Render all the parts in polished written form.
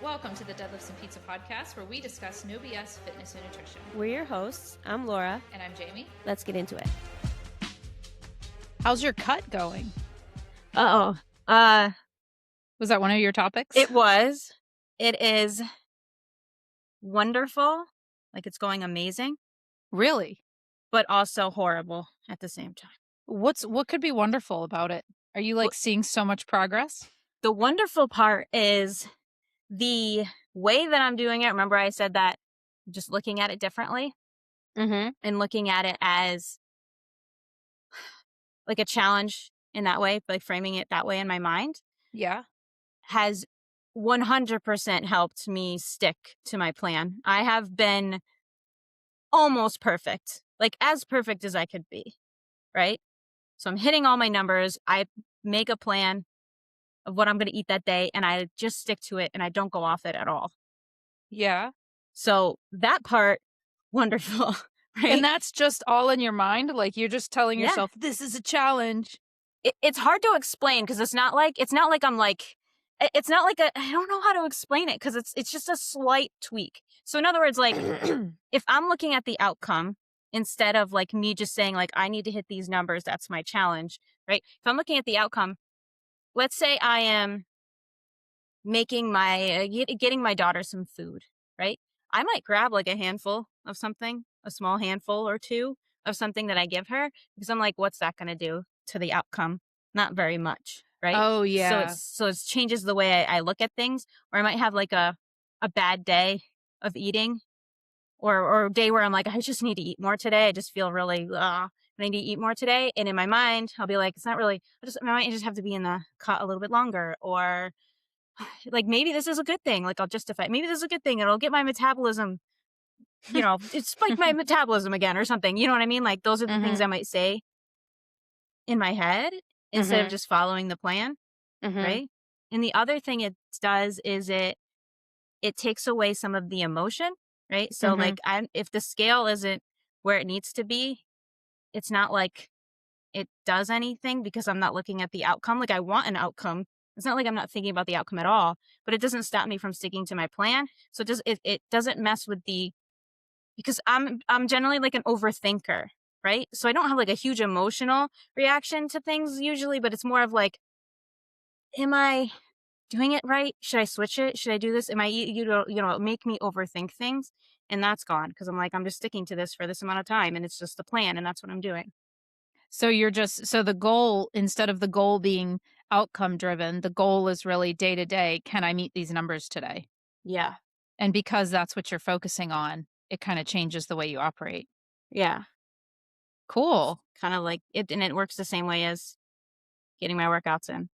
Welcome to the Deadlifts and Pizza podcast, where we discuss no BS fitness and nutrition. We're your hosts. I'm Laura. And I'm Jaime. Let's get into it. How's your cut going? Was that one of your topics? It was. It is wonderful. Like, it's going amazing. Really? But also horrible at the same time. What could be wonderful about it? Are you seeing so much progress? The wonderful part is the way that I'm doing it. Remember I said that just looking at it differently and looking at it as like a challenge in that way, like framing it that way in my mind. Yeah. Has 100% helped me stick to my plan. I have been almost perfect, like as perfect as I could be, right? So I'm hitting all my numbers. I make a plan of what I'm going to eat that day, and I just stick to it, and I don't go off it at all. Yeah. So that part, wonderful, right? And that's just all in your mind? Like, you're just telling yourself, this is a challenge. It's hard to explain because it's not like I don't know how to explain it because it's just a slight tweak. So in other words, like if I'm looking at the outcome instead of like me just saying like, I need to hit these numbers, that's my challenge, right? If I'm looking at the outcome, let's say I am making getting my daughter some food, right? I might grab like a handful of something, a small handful or two of something that I give her because I'm like, what's that going to do to the outcome? Not very much, right? Oh, yeah. So it changes the way I look at things. Or I might have like a bad day of eating or a day where I'm like, I just need to eat more today. I just feel really, I need to eat more today. And in my mind, I might just have to be in the cut a little bit longer. Or like, maybe this is a good thing. Like, I'll justify, maybe this is a good thing. It'll get my metabolism, it's spike my metabolism again or something. You know what I mean? Like, those are the things I might say in my head instead of just following the plan. Right. And the other thing it does is it takes away some of the emotion. Right. So like if the scale isn't where it needs to be, it's not like it does anything because I'm not looking at the outcome. Like I want an outcome. It's not like I'm not thinking about the outcome at all, but it doesn't stop me from sticking to my plan. So it doesn't mess with because I'm generally like an overthinker. Right. So I don't have like a huge emotional reaction to things usually, but it's more of like, am I doing it right? Should I switch it? Should I do this? Am I, make me overthink things? And that's gone because I'm like, I'm just sticking to this for this amount of time and it's just the plan and that's what I'm doing. So so the goal, instead of the goal being outcome driven, the goal is really day to day. Can I meet these numbers today? Yeah. And because that's what you're focusing on, it kind of changes the way you operate. Yeah. Cool. Kind of like it, and it works the same way as getting my workouts in.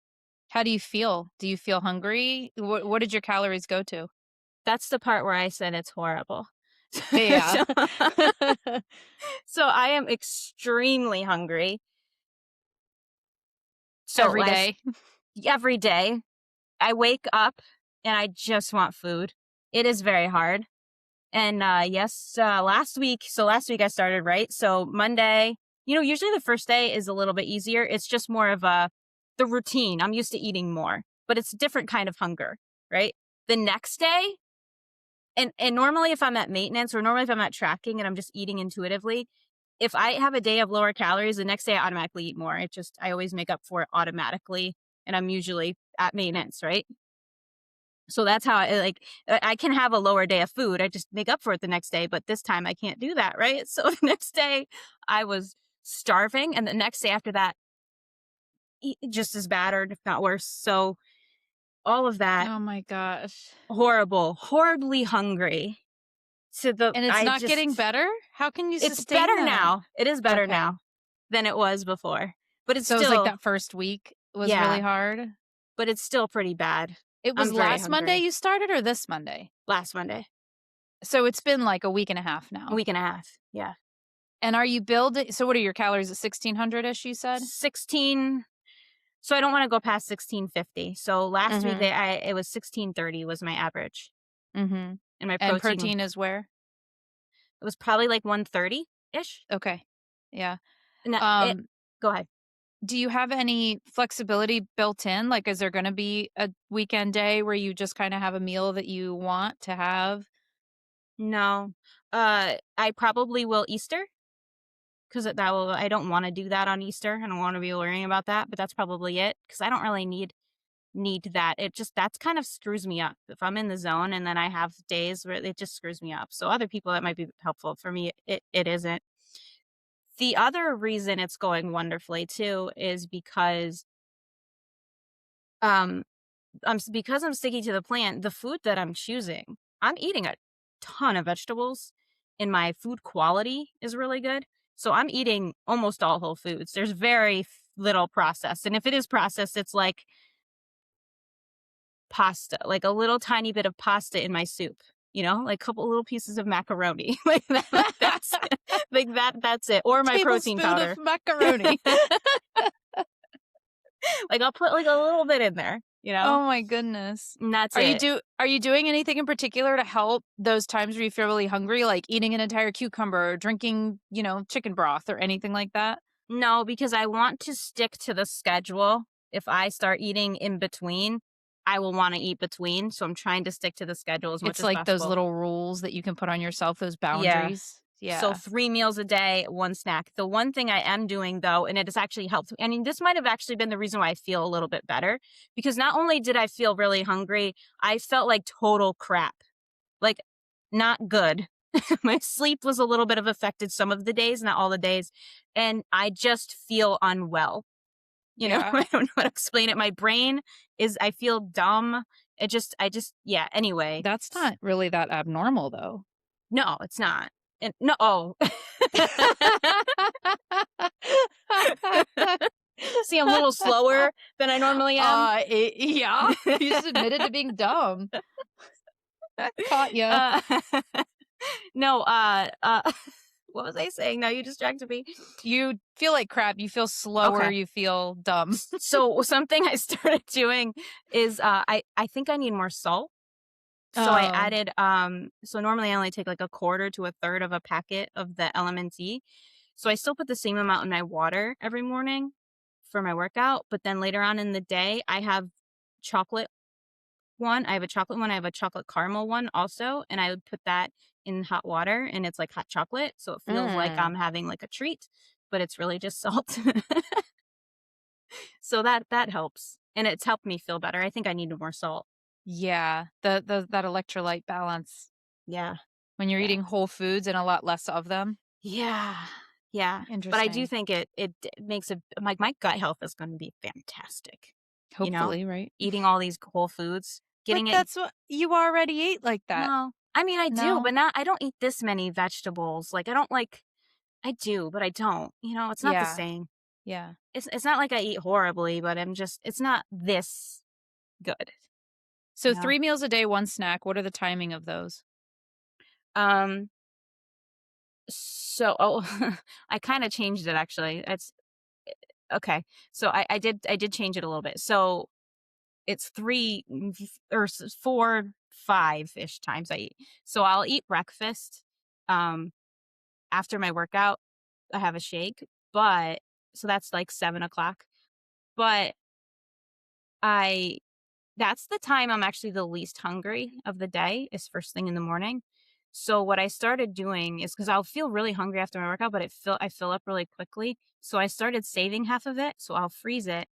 How do you feel? Do you feel hungry? What did your calories go to? That's the part where I said it's horrible. Yeah. So I am extremely hungry. So every day, I wake up and I just want food. It is very hard. And last week I started, right? So Monday, usually the first day is a little bit easier. It's just more of the routine. I'm used to eating more, but it's a different kind of hunger, right? The next day, and normally if I'm at maintenance or normally if I'm not tracking and I'm just eating intuitively, if I have a day of lower calories, the next day I automatically eat more. I always make up for it automatically. And I'm usually at maintenance, right? So that's how I can have a lower day of food. I just make up for it the next day, but this time I can't do that, right? So the next day I was starving and the next day after that, just as bad or if not worse. So all of that. Oh my gosh. Horribly hungry. And it's not getting better? How can you sustain It's better that? now. It is better now than it was before. But it's so still. It was like that first week was really hard? But it's still pretty bad. It was last Monday you started or this Monday? Last Monday. So it's been like a week and a half now. A week and a half, yeah. And are you building? So what are your calories at 1,600-ish, you said? 16. So I don't want to go past 1,650. So last week it was 1,630 was my average. And my protein is where? It was probably like 130-ish. Okay. Yeah. Go ahead. Do you have any flexibility built in? Like, is there gonna be a weekend day where you just kinda have a meal that you want to have? No. I probably will Easter, 'cause that will I don't wanna do that on Easter. I don't wanna be worrying about that, but that's probably it, 'cause I don't really need that. It just that's kind of screws me up. If I'm in the zone and then I have days where it just screws me up. So other people, that might be helpful. For me, it isn't. The other reason it's going wonderfully too is because, um, because I'm sticking to the plan, the food that I'm choosing, I'm eating a ton of vegetables, and my food quality is really good. So I'm eating almost all whole foods. There's very little processed, and if it is processed, it's like pasta, like a little tiny bit of pasta in my soup, like a couple little pieces of macaroni, like that's like that's it, or my protein Tablespoon of powder. macaroni. Like I'll put like a little bit in there, Oh my goodness. and that's it. Are you doing anything in particular to help those times where you feel really hungry, like eating an entire cucumber or drinking, chicken broth or anything like that? No, because I want to stick to the schedule. If I start eating in between, I will want to eat between. So I'm trying to stick to the schedule as much It's as like those possible. little rules that you can put on yourself, those Yeah. boundaries. So Yeah. 3 meals a day, 1 snack. The one thing I am doing though, and it has actually helped. I mean, this might have actually been the reason why I feel a little bit better, because not only did I feel really hungry, I felt like total crap. Like not good. My sleep was a little bit of affected some of the days, not all the days, and I just feel unwell. Yeah. I don't know how to explain it. My brain is I feel dumb. Yeah, anyway. That's not really that abnormal though. No, it's not. And no, oh. See, I'm a little slower than I normally am. Yeah. You just admitted to being dumb. Caught ya. Uh, no, what was I saying? Now you distracted me. You feel like crap, you feel slower, Okay. you feel dumb. So something I started doing is I think I need more salt. So I Oh. added so normally I only take like a quarter to a third of a packet of the LMNT. So I still put the same amount in my water every morning for my workout, but then later on in the day I have chocolate one. I have a chocolate one, I have a chocolate caramel one also, and I would put that in hot water and it's like hot chocolate, so it feels like Mm. I'm having like a treat, but it's really just salt. So that helps. And it's helped me feel better. I think I needed more salt. Yeah, the that electrolyte balance Yeah. when you're Yeah. eating whole foods and a lot less of them. Yeah. Yeah. But I do Interesting. think it makes a like my gut health is going to be fantastic. You know, Hopefully, right? eating all these whole foods, But getting it. that's what you already ate like that. No, I mean I do, No? but not. I don't eat this many vegetables. Like I don't like. I do, but I don't. It's not the Yeah, same. yeah. It's not like I eat horribly, but I'm just. It's not this good. So You know. 3 meals a day, 1 snack, what are the timing of those? Um. So, I kind of changed it actually. It's okay. So I did change it a little bit. So it's 4, 5-ish times I eat. So I'll eat breakfast. Um, After my workout, I have a shake, but so that's like 7 o'clock. But I that's the time I'm actually the least hungry of the day is first thing in the morning. So what I started doing is because I'll feel really hungry after my workout, but I fill up really quickly. So I started saving half of it. So I'll freeze it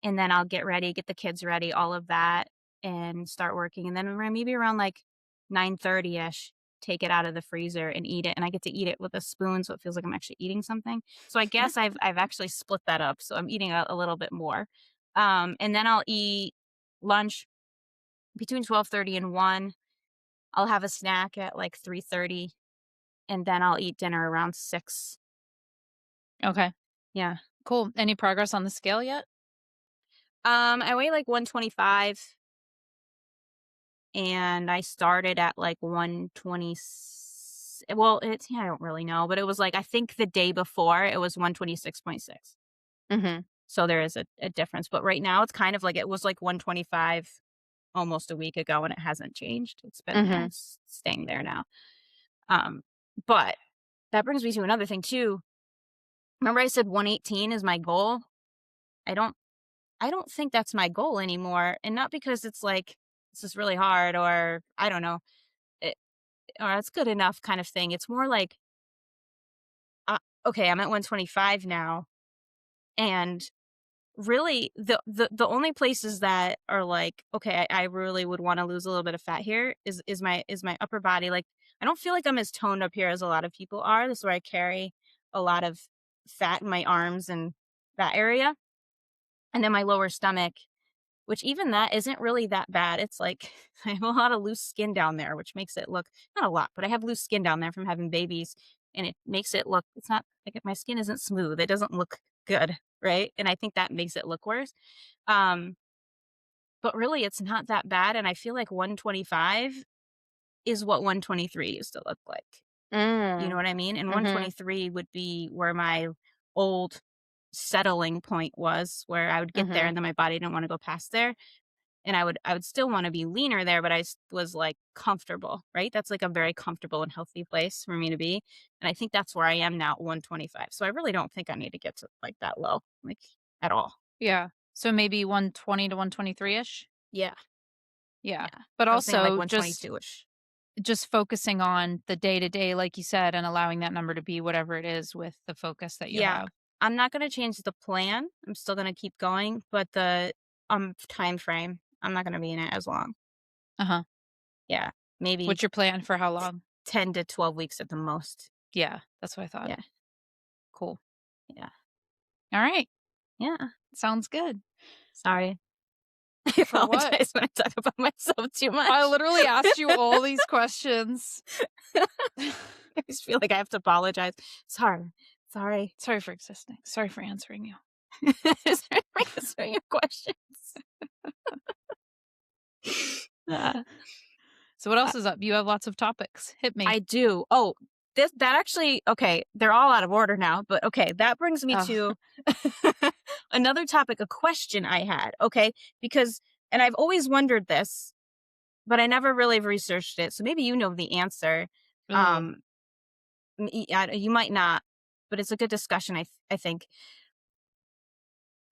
and then I'll get ready, get the kids ready, all of that, and start working. And then maybe around like 9:30 ish, take it out of the freezer and eat it. And I get to eat it with a spoon, so it feels like I'm actually eating something. So I guess I've actually split that up. So I'm eating a little bit more. And then I'll eat lunch between 12:30 and 1. I'll have a snack at like 3:30, and then I'll eat dinner around 6. Okay, Yeah. cool. Any progress on the scale yet? I weigh like 125 and I started at like 120. Well, it's yeah, I don't really know, but it was like I think the day before it was 126.6. Mhm, So there is a difference, but right now it's kind of like it was like 125 almost a week ago and it hasn't changed. It's been there, mhm. it's staying there now. Um, but that brings me to another thing too. Remember I said 118 is my goal? I don't think that's my goal anymore, and not because it's like, "This is really hard," or I don't know, it or "It's good enough," kind of thing. It's more like, uh, "Okay, I'm at 125 now," and really, the only places that are like, "Okay, I really would wanna lose a little bit of fat here," is my upper body. Like, I don't feel like I'm as toned up here as a lot of people are. This is where I carry a lot of fat in my arms and that area, and then my lower stomach, which even that isn't really that bad. It's like I have a lot of loose skin down there, which makes it look, not a lot, but I have loose skin down there from having babies, and it makes it look, it's not like my skin isn't smooth. It doesn't look good, right? And I think that makes it look worse. Um, but really it's not that bad, and I feel like 125 is what 123 used to look like. You know Mm. what I mean? And Mhm. 123 would be where my old settling point was, where I would get there Mhm. and then my body didn't want to go past there. And I would still wanna be leaner there, but was, like, comfortable, right? That's, like, a very comfortable and healthy place for me to be, and I think that's where I am now at 125, so I really don't think I need to get to, like, that low, like, at all. Yeah. So maybe 120 to 123-ish? Yeah, Yeah. yeah. But I was thinking, like, also just 122-ish. focusing on the day to day, like you said, and allowing that number to be whatever it is with the focus that you Yeah. have. I'm not gonna change the plan, I'm still gonna keep going, but the, time frame, I'm not gonna be in it as long. Uh-huh. Yeah, maybe What's your plan for how long? 10 to 12 weeks at the most. Yeah, that's what I thought. Yeah, Cool. yeah, All right. yeah. Sounds good. Sorry. I For what? apologize when I talk about myself too I much. literally asked you all these questions. I just feel like I have to apologize. Sorry. Sorry. Sorry for existing. Sorry for answering you. Sorry for answering your questions. Uh, So what uh, else is up? You have lots of topics. Hit me. I do. Oh, this that actually, okay, they're all out of order now, but okay, that brings me Oh. to another topic, a question I had, okay? Because, and I've always wondered this, but I never really researched it, so maybe you know the answer. Ugh. Um, you might not, but it's a good discussion, I think.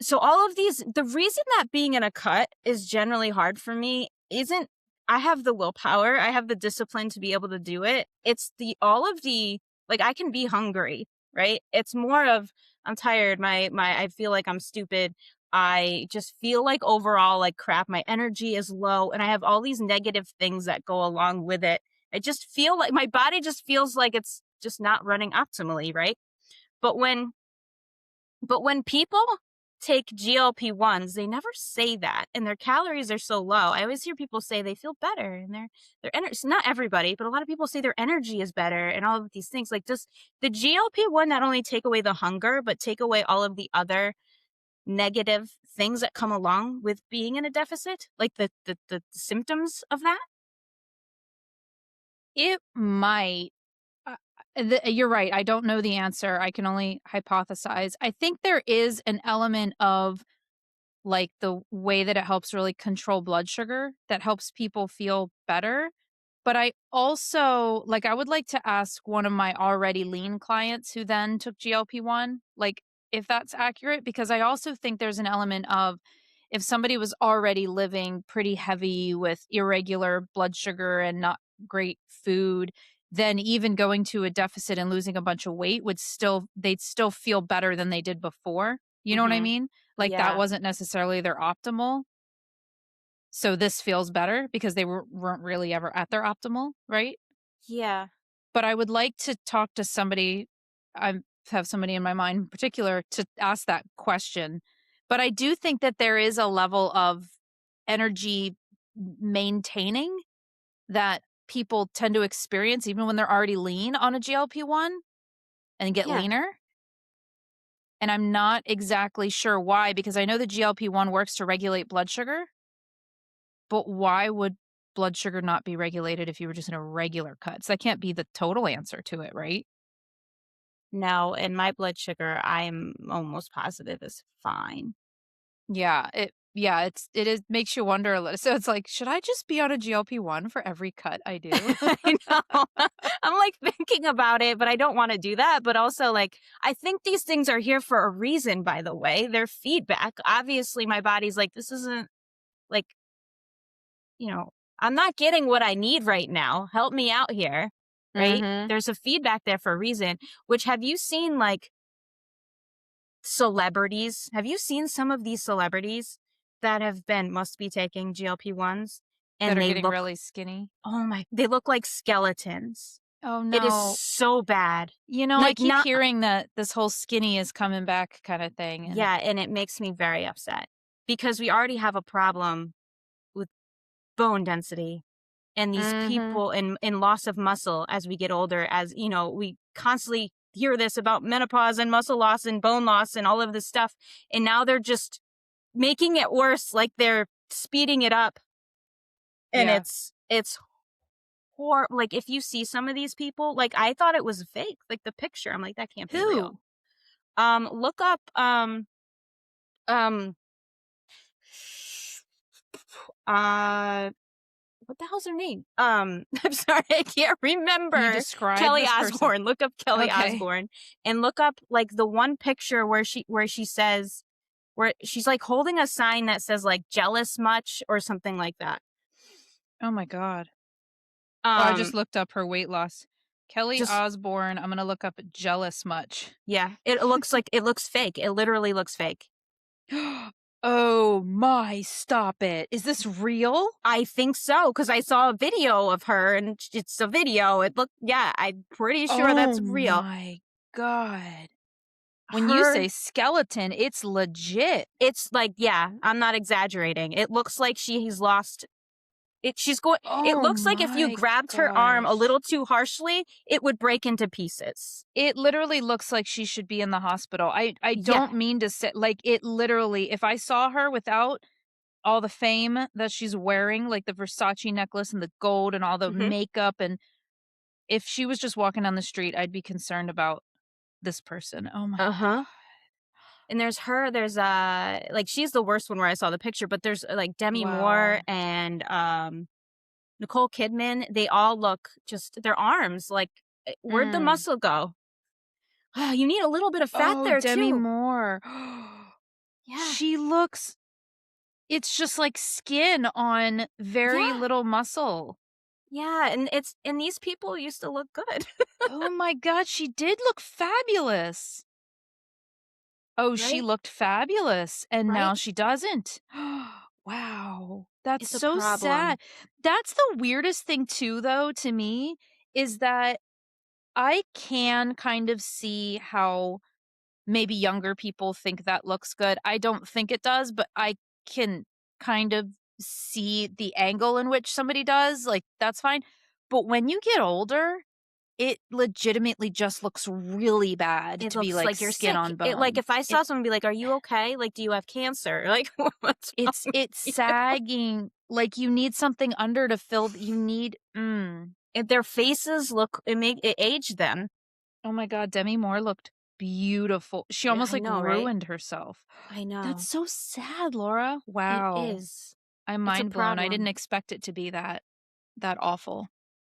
So all of these, the reason that being in a cut is generally hard for me isn't, I have the willpower, I have the discipline to be able to do it. It's the all of the, like, I can be hungry, right? It's more of, I'm tired, my I feel like I'm stupid. I just feel like overall like crap, my energy is low, and I have all these negative things that go along with it. I just feel like my body just feels like it's just not running optimally, right? But when people take GLP-1s, they never say that, and their calories are so low. I always hear people say they feel better and their energy, not everybody, but a lot of people say their energy is better and all of these things. Like, does the GLP-1 not only take away the hunger, but take away all of the other negative things that come along with being in a deficit? Like the symptoms of that? It might. You're right. I don't know the answer. I can only hypothesize. I think there is an element of like the way that it helps really control blood sugar that helps people feel better. But I also like I would like to ask one of my already lean clients who then took GLP-1, like if that's accurate, because I also think there's an element of if somebody was already living pretty heavy with irregular blood sugar and not great food, then even going to a deficit and losing a bunch of weight would still they'd still feel better than they did before. You know what I Mhm. mean? Like that Yeah. wasn't necessarily their optimal. So this feels better because they weren't really ever at their optimal, right? Yeah. But I would like to talk to somebody. I have somebody in my mind in particular to ask that question. But I do think that there is a level of energy maintaining that people tend to experience even when they're already lean on a GLP-1 and get Yeah. leaner. And I'm not exactly sure why, because I know the GLP-1 works to regulate blood sugar, but why would blood sugar not be regulated if you were just in a regular cut? So that can't be the total answer to it, right? No, and my blood sugar, I'm almost positive is fine. Yeah, Yeah, it makes you wonder a little. So it's like, should I just be on a GLP-1 for every cut I do? I know. I'm like thinking about it, but I don't want to do that. But also, like, I think these things are here for a reason, by the way. They're feedback. Obviously, my body's like, this isn't like, I'm not getting what I need right now. Help me out here. Right. Mhm. There's a feedback there for a reason, which have you seen like celebrities? Have you seen some of these celebrities that must be taking GLP-1s That and are they getting look, really skinny. they look like skeletons. Oh, It is no. so bad. I Like, keep not hearing that this whole skinny is coming back kinda thing, and yeah, and it makes me very upset because we already have a problem with bone density and these Mhm. people in loss of muscle as we get older, as, we constantly hear this about menopause and muscle loss and bone loss and all of this stuff, and now they're just making it worse, like, they're speeding it up, and Yeah. it's like, if you see some of these people, like, I thought it was fake, like, the picture, I'm like, "That can't be real." Who? Look up, um, uh, what the hell's her name? I'm sorry, I can't Can you remember. describe Kelly this person? Osbourne. Look up Kelly Okay. Osbourne and look up like the one picture where she says where she's like holding a sign that says like jealous much or something like that. Oh my god. Well, I Um, just looked up her weight loss. Kelly just Osbourne, I'm gonna look up jealous much. yeah, it looks fake. It literally looks fake. Oh my, stop it. Is this real? I think so because I saw a video of her and it's a video. Yeah, I'm pretty sure Oh that's real. my god. When you Her say skeleton, it's legit. It's like, yeah, I'm not exaggerating. It looks like she's lost it Oh looks like if you my grabbed her arm a gosh. little too harshly, it would break into pieces. It literally looks like she should be in the hospital. I Yeah. don't mean to say like, it literally if I saw her without all the fame that she's wearing, like the Versace necklace and the gold and all the Mhm. makeup, and if she was just walking down the street, I'd be concerned about this person. Oh my Uh-huh. And like, she's the worst one where I saw the picture, but there's, like, Demi Moore wow. and, Nicole Kidman. They all look just their arms, like, where'd the Mm. muscle go? You need a little bit of fat Oh, there Demi too. Moore. Yeah. She looks it's just like skin on very Yeah. little muscle. Yeah, and these people used to look good. Oh my god, she did look fabulous. Oh, she Right? looked fabulous, and now Right? she doesn't. Wow, that's It's a so sad. problem. That's the weirdest thing too, though, to me, is that I can kind of see how maybe younger people think that looks good. I don't think it does, but I can kind of see the angle in which somebody does, like, that's fine. But when you get older, it legitimately just looks really bad It to be, looks like, like you're skin sick. on Like, bone. if I saw someone be like, "Are you okay? Like, do you have cancer?" Like, "What's wrong with It's you?" sagging, like, you need something under to fill you need If their faces it aged them. Oh my god, Demi Moore looked beautiful. She Yeah, almost, I like, know, right? ruined herself. I That's know. so sad, Laura. It Wow. is. I'm It's a mind blown. I didn't problem. expect it to be that awful.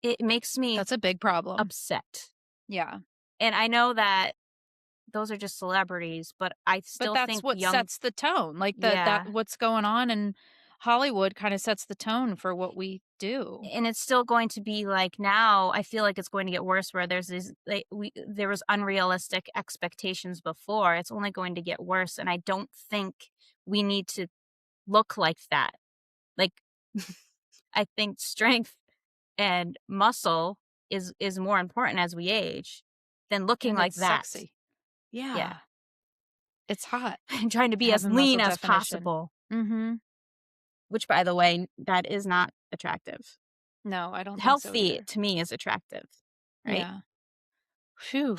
It makes me That's a big problem. upset. Yeah. And I know that those are just celebrities, but I But still that's think what sets the tone. Like, that yeah. what's going on in Hollywood kinda sets the tone for what we do. And it's still going to be like now, I feel like it's going to get worse where there was unrealistic expectations before. It's only going to get worse. And I don't think we need to look like that. Like, I think strength and muscle is more important as we age than looking And like it's that. sexy. Yeah. Yeah. It's hot And trying to be as having lean muscle as definition. possible, Mhm. which by the way, that is not attractive. No, I don't think so Healthy either. to me is attractive, right? Yeah. Phew.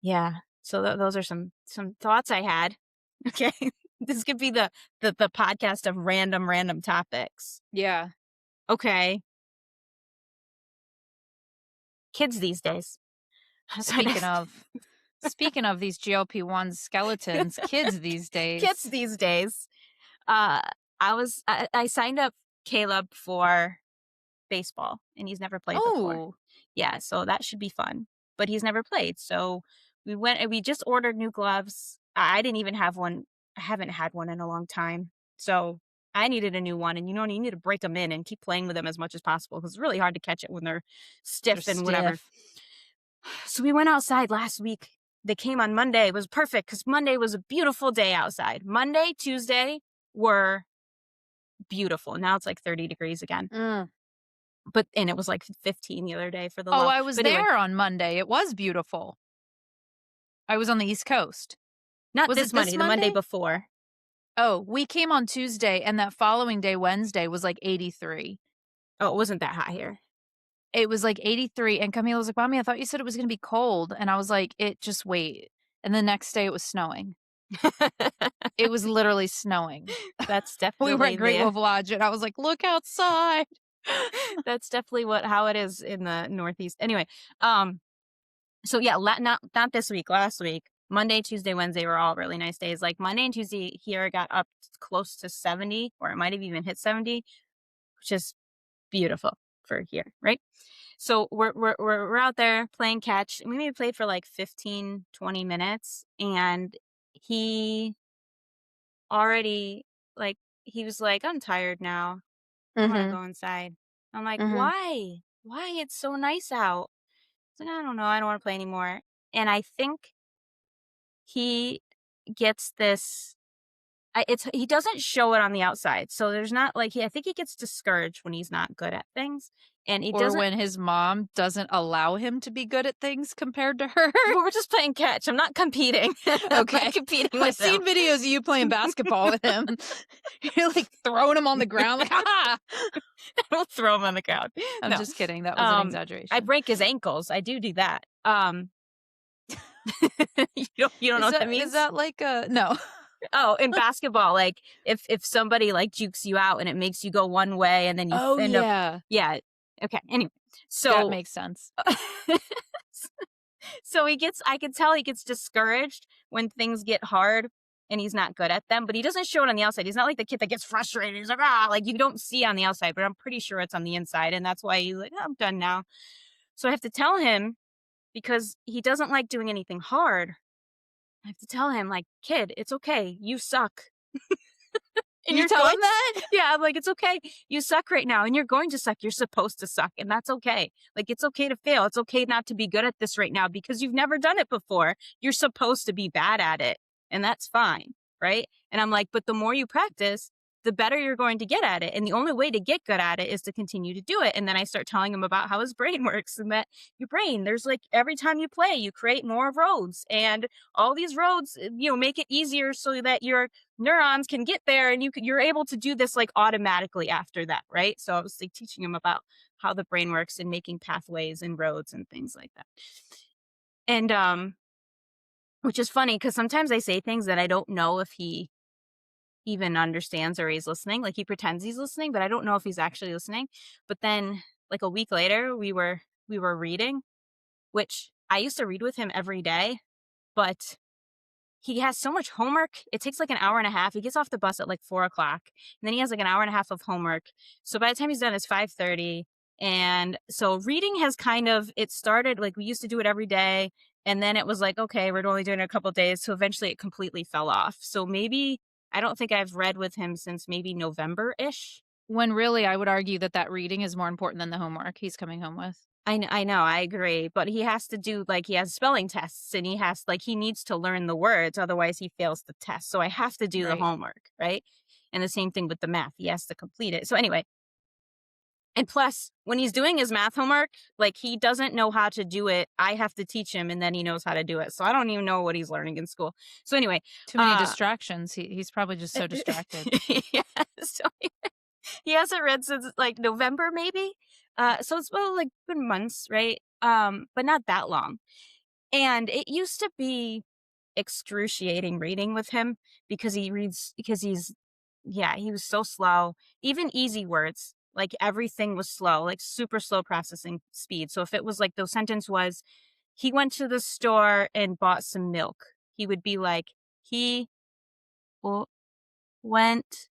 Yeah. So those are some thoughts I had. Okay. This could be the podcast of random topics. Yeah. Okay. Kids these days. So Speaking of speaking of these GLP-1 skeletons, kids these kids days. these days. Uh, I signed up Caleb for baseball, and he's never played before. Oh, Yeah, so that should be fun, but he's never played, so we went and we just ordered new gloves. I didn't even have one. I haven't had one in a long time, so I needed a new one, and, you need to break them in and keep playing with them as much as possible because it's really hard to catch it when they're they're stiff and whatever. stiff. So we went outside last week. They came on Monday. It was perfect because Monday was a beautiful day outside. Monday, Tuesday were beautiful. Now it's like 30 degrees again. Mm. And it was like 15 the other day for the Oh, low. I was But anyway, there on Monday. It was beautiful. I was on the East Coast. not Was this it this Monday, the Monday Monday? before. Oh, we came on Tuesday, and that following day, Wednesday, was like 83. Oh, it wasn't that hot here. It was like 83, and Camila was like, "Mommy, I thought you said it was gonna be cold." And I was like, "It just wait." And the next day, it was snowing. It was literally snowing. That's We were definitely at Great the Wolf Lodge, and I was like, "Look outside." that's definitely how it is in the Northeast. Anyway, um, so yeah, not this week, last week. Monday, Tuesday, Wednesday were all really nice days. Like Monday and Tuesday here got up close to 70, or it might have even hit 70, which is beautiful for here, right? So we're out there playing catch, and we maybe played for like 15, 20 minutes, and he already like he was like, "I'm tired now. I want to Mhm, go inside." I'm like, mhm. "Why? Why? It's so nice out." He's like, "I don't know. I don't want to play anymore." And I think he gets this. He doesn't show it on the outside, so there's not like I think he gets discouraged when he's not good at things, and he Or doesn't. when his mom doesn't allow him to be good at things compared to her. But we're just playing catch. I'm not competing. I'm not Okay. competing I've with him. seen videos of you playing basketball with him. You're, like, throwing him on the ground like, "Ha ha!" I don't throw him on the ground. I'm No. just kidding, that was an I exaggeration. break his ankles. I do that. You don't know what that Is means? that like a no. Oh, in basketball, like if somebody like jukes you out and it makes you go one way and then you Oh, end up, yeah. yeah. Okay. Anyway, That so makes sense. so I can tell he gets discouraged when things get hard and he's not good at them, but he doesn't show it on the outside. He's not like the kid that gets frustrated. He's like, like you don't see on the outside, but I'm pretty sure it's on the inside. And that's why he's like, "Oh, I'm done now." So I have to tell him because he doesn't like doing anything hard. I have to tell him, like, "Kid, it's okay. You suck. And You you're tell going him to that? yeah, I'm like, "It's okay. You suck right now, and you're going to suck. You're supposed to suck, and that's okay. Like, it's okay to fail. It's okay not to be good at this right now because you've never done it before. You're supposed to be bad at it, and that's fine, right?" And I'm like, "But the more you practice, the better you're going to get at it, and the only way to get good at it is to continue to do it." And then I start telling him about how his brain works and that your brain, there's like every time you play, you create more roads, and all these roads, make it easier so that your neurons can get there and you're able to do this like automatically after that, right? So I was like teaching him about how the brain works and making pathways and roads and things like that. And which is funny because sometimes I say things that I don't know if he even understands or he's listening. Like he pretends he's listening, but I don't know if he's actually listening. But then like a week later we were reading, which I used to read with him every day, but he has so much homework. It takes like an hour and a half. He gets off the bus at like 4 o'clock, and then he has like an hour and a half of homework. So by the time he's done, it's 5:30. And so reading has it started like we used to do it every day, and then it was like, okay, we're only doing it a couple days. So eventually, it completely fell off. So maybe I don't think I've read with him since maybe November ish. When really I would argue that that reading is more important than the homework he's coming home with. I know, I agree, but he has to do he has spelling tests and he needs to learn the words, otherwise he fails the test. So I have to do the Right. homework, right? And the same thing with the math, he has to complete it. So anyway, and plus when he's doing his math homework, like he doesn't know how to do it. I have to teach him and then he knows how to do it. So I don't even know what he's learning in school. So anyway, Too many uh distractions. He's probably just so distracted. yeah, so he hasn't read since like November, maybe. So it's well, like been months, right? But not that long. And it used to be excruciating reading with him because he was so slow. Even easy words, like everything was slow, like super slow processing speed. So if it was like the sentence was, he went to the store and bought some milk, he would be like, he w- went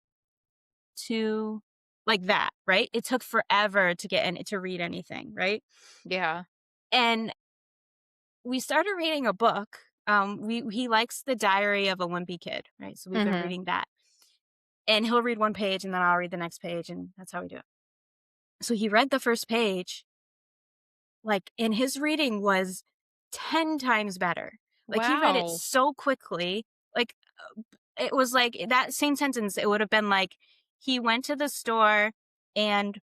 to like that, right? It took forever to get in to read anything, right? Yeah. And we started reading a book. He likes the Diary of a Wimpy Kid, right? So we've been Mhm. reading that. And he'll read one page and then I'll read the next page and that's how we do it. So he read the first page, like, and his reading was 10 times better. Like he read it Wow. so quickly. Like it was like that same sentence, it would have been like he went to the store and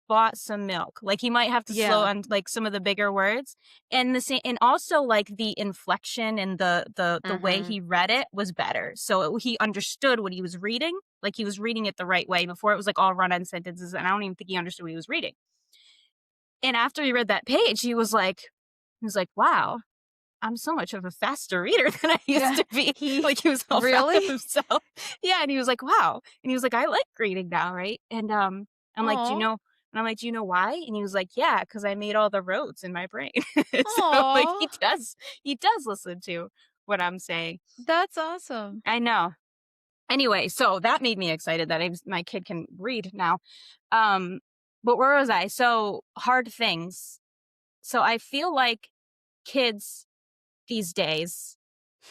bought some milk. Like he might have to slow Yeah. on like some of the bigger words. And the same, and also like the inflection and the way Mhm. he read it was better. So he understood what he was reading. Like he was reading it the right way. Before it was like all run-on sentences, and I don't even think he understood what he was reading. And after he read that page, he was like, "Wow, I'm so much of a faster reader than I used Yeah. to be." He Like he was all proud of really? himself. Yeah, and he was like, "Wow." And he was like, "I like reading now, right?" And I'm like, "Do you Aw. know?" And I'm like, "Do you know why?" And he was like, "Yeah, because I made all the roads in my brain." So like Aw. he does listen to what I'm saying. That's awesome. I know. Anyway, so that made me excited that my kid can read now. Um, but where was I? So hard things. So I feel like kids these days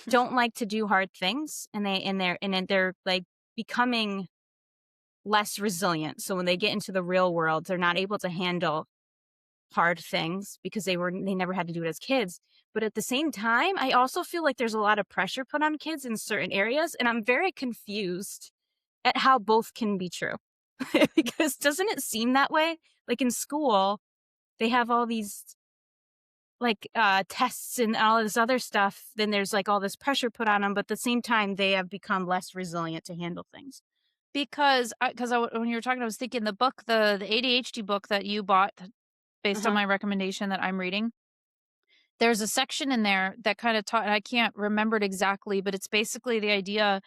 don't like to do hard things and then they're like becoming less resilient. So when they get into the real world, they're not able to handle hard things because they never had to do it as kids. But at the same time, I also feel like there's a lot of pressure put on kids in certain areas and I'm very confused at how both can be true. Because doesn't it seem that way? Like in school, they have all these like tests and all this other stuff, then there's like all this pressure put on them, but at the same time they have become less resilient to handle things. When you were talking, I was thinking the book, the ADHD book that you bought based on Uh-huh. my recommendation that I'm reading, there's a section in there that kinda taught, and I can't remember it exactly, but it's basically the idea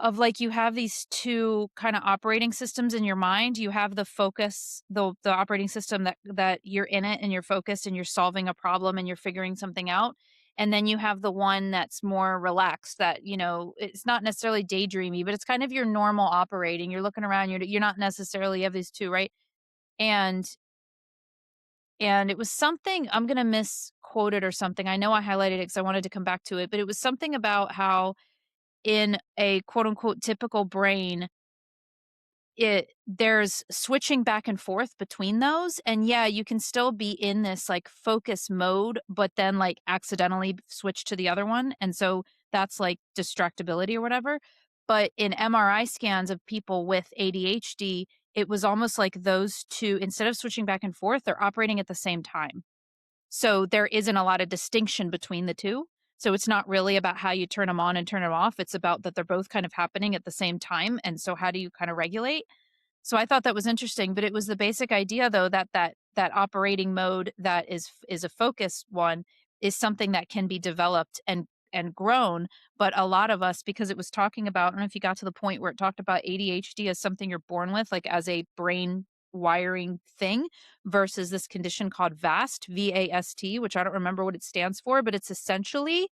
of, like, you have these 2 kinda operating systems in your mind. You have the focus, the operating system that you're in it and you're focused and you're solving a problem and you're figuring something out, and then you have the one that's more relaxed that, it's not necessarily daydreamy, but it's kind of your normal operating. You're looking around, you're not necessarily, you have these 2, right? And it was something, I'm gonna misquote it or something. I know I highlighted it because I wanted to come back to it, but it was something about how in a quote unquote typical brain, there's switching back and forth between those. And yeah, you can still be in this like focus mode, but then like accidentally switch to the other one. And so that's like distractibility or whatever. But in MRI scans of people with ADHD, it was almost like those two, instead of switching back and forth, they're operating at the same time. So there isn't a lot of distinction between the 2. So it's not really about how you turn them on and turn 'em off, it's about that they're both kind of happening at the same time, and so how do you kinda regulate? So I thought that was interesting, but it was the basic idea though that that operating mode that is a focused one is something that can be developed and grown, but a lot of us, because it was talking about, I don't know if you got to the point where it talked about ADHD as something you're born with, like as a brain wiring thing versus this condition called VAST, VAST, which I don't remember what it stands for, but it's essentially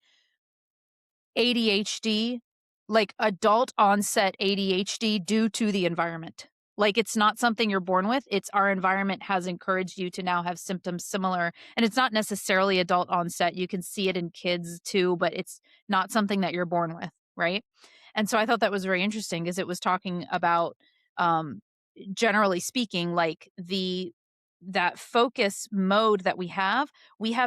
ADHD, like adult onset ADHD due to the environment. Like it's not something you're born with. It's our environment has encouraged you to now have symptoms similar. And it's not necessarily adult onset. You can see it in kids too, but it's not something that you're born with. Right. And so I thought that was very interesting because it was talking about, um, generally speaking, like that focus mode that we have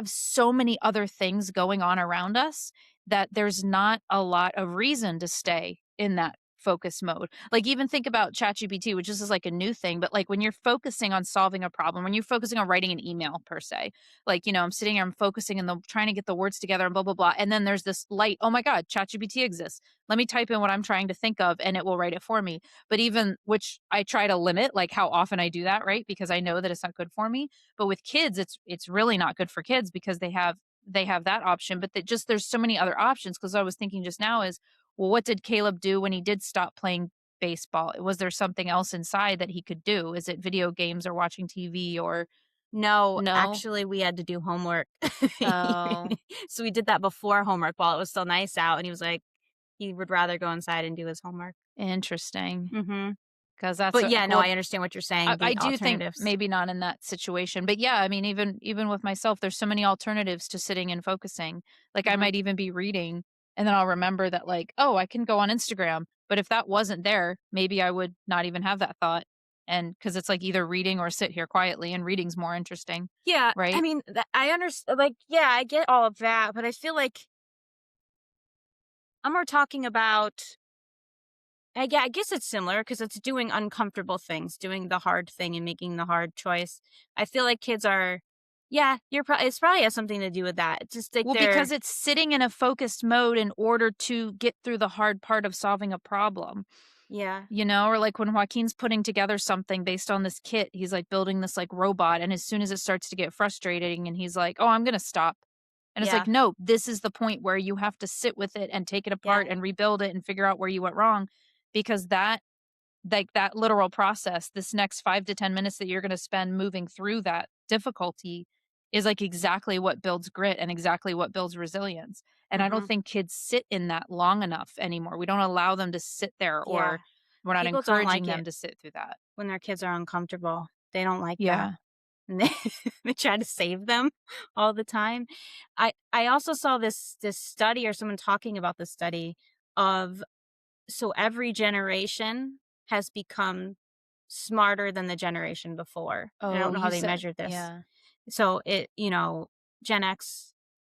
so many other things going on around us that there's not a lot of reason to stay in that focus mode. Like even think about ChatGPT, which is like a new thing, but like when you're focusing on solving a problem, when you're focusing on writing an email per se, like, I'm sitting here, I'm focusing and trying to get the words together and blah, blah, blah. And then there's this light, oh my God, ChatGPT exists. Let me type in what I'm trying to think of and it will write it for me. But even which I try to limit like how often I do that, right? Because I know that it's not good for me. But with kids, it's really not good for kids because they have that option, but that just there's so many other options. Because I was thinking just now is, well, what did Caleb do when he did stop playing baseball? Was there something else inside that he could do? Is it video games or watching TV or No, no? actually we had to do homework. Oh, So we did that before homework while it was still nice out and he was like, He would rather go inside and do his homework. Interesting. Mhm. Because that's But a yeah, no, well, I understand what you're saying, I the do think alternatives. maybe not in that situation, but yeah, I mean, even with myself, there's so many alternatives to sitting and focusing. Like, I Mhm. might even be reading, and then I'll remember that, like, "Oh, I can go on Instagram," but if that wasn't there, maybe I would not even have that thought, and because it's, like, either reading or sit here quietly, and reading's more interesting, Yeah, I right? mean, that I understand. Like, yeah, I get all of that, but I feel like I'm more talking about I guess it's similar because it's doing uncomfortable things, doing the hard thing and making the hard choice. I feel like kids are yeah, it's probably has something to do with that. It's just like Well, because they're it's sitting in a focused mode in order to get through the hard part of solving a problem. yeah, You know, or like when Joaquin's putting together something based on this kit, he's like building this like robot. And as soon as it starts to get frustrating, and he's like, "Oh, I'm going to stop." And it's like, yeah, no, this is the point where you have to sit with it and take it yeah, apart and rebuild it and figure out where you went wrong. Because that, like that literal process, this next 5 to 10 minutes that you're going to spend moving through that difficulty is like exactly what builds grit and exactly what builds resilience. And I don't mhm, think kids sit in that long enough anymore. We don't allow them to sit there, yeah. or we're not People don't encouraging like them it to sit through that. when their kids are uncomfortable. They don't like that. Yeah. And they they try to save them all the time. I also saw this study or someone talking about the study of so every generation has become smarter than the generation before. I don't Oh, know how you they said, measured this. yeah. So Gen X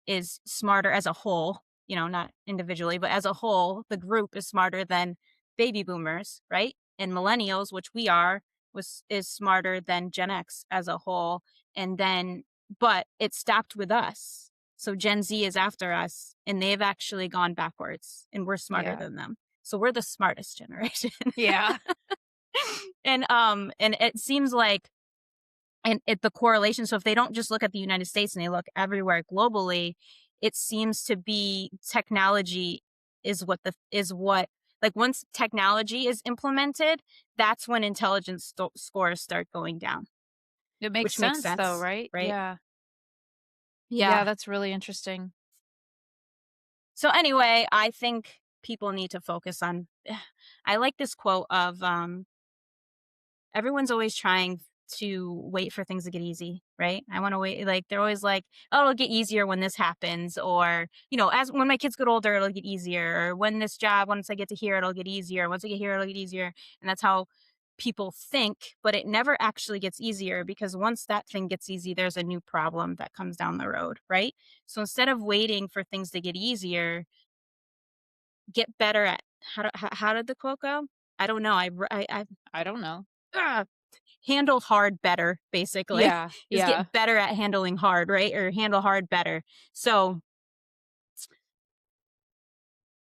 is smarter as a whole, not individually, but as a whole, the group is smarter than baby boomers, right? And millennials, which we are, is smarter than Gen X as a whole. And then, but it stopped with us. So Gen Z is after us, and they've actually gone backwards, and we're smarter Yeah. than them. So we're the smartest generation. Yeah. And it seems like the correlation, so if they don't just look at the United States and they look everywhere globally, it seems to be technology is what like once technology is implemented, that's when intelligence scores start going down, It makes which makes sense though, sense, right? right? Yeah. Yeah, Yeah. that's really interesting. So anyway, I think people need to focus on I like this quote of everyone's always trying to wait for things to get easy, right? I want to wait. Like they're always like, "Oh, it'll get easier when this happens," or as when my kids get older, it'll get easier. Or when this job, once I get to here, it'll get easier. Once I get here, it'll get easier. And that's how people think, but it never actually gets easier because once that thing gets easy, there's a new problem that comes down the road, right? So instead of waiting for things to get easier, get better at how did the quote go? I don't know. I don't know. I handle hard better, basically. Yeah. Just Yeah. get better at handling hard, right? Or handle hard better. So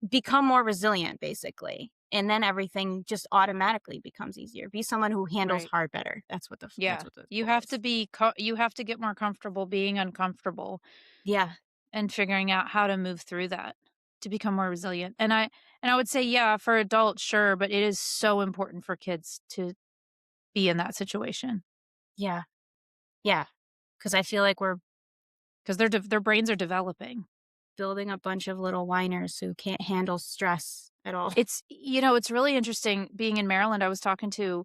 become more resilient, basically. And then everything just automatically becomes easier. Be someone who handles Right. hard better. That's Yeah. what the You quote have to is. be you have to get more comfortable being uncomfortable Yeah. and figuring out how to move through that to become more resilient. And I would say, yeah, for adults, sure, but it is so important for kids to be in that situation Yeah. Yeah. Because I feel like we're because their brains are developing. building a bunch of little whiners who can't handle stress at all. It's really interesting being in Maryland. I was talking to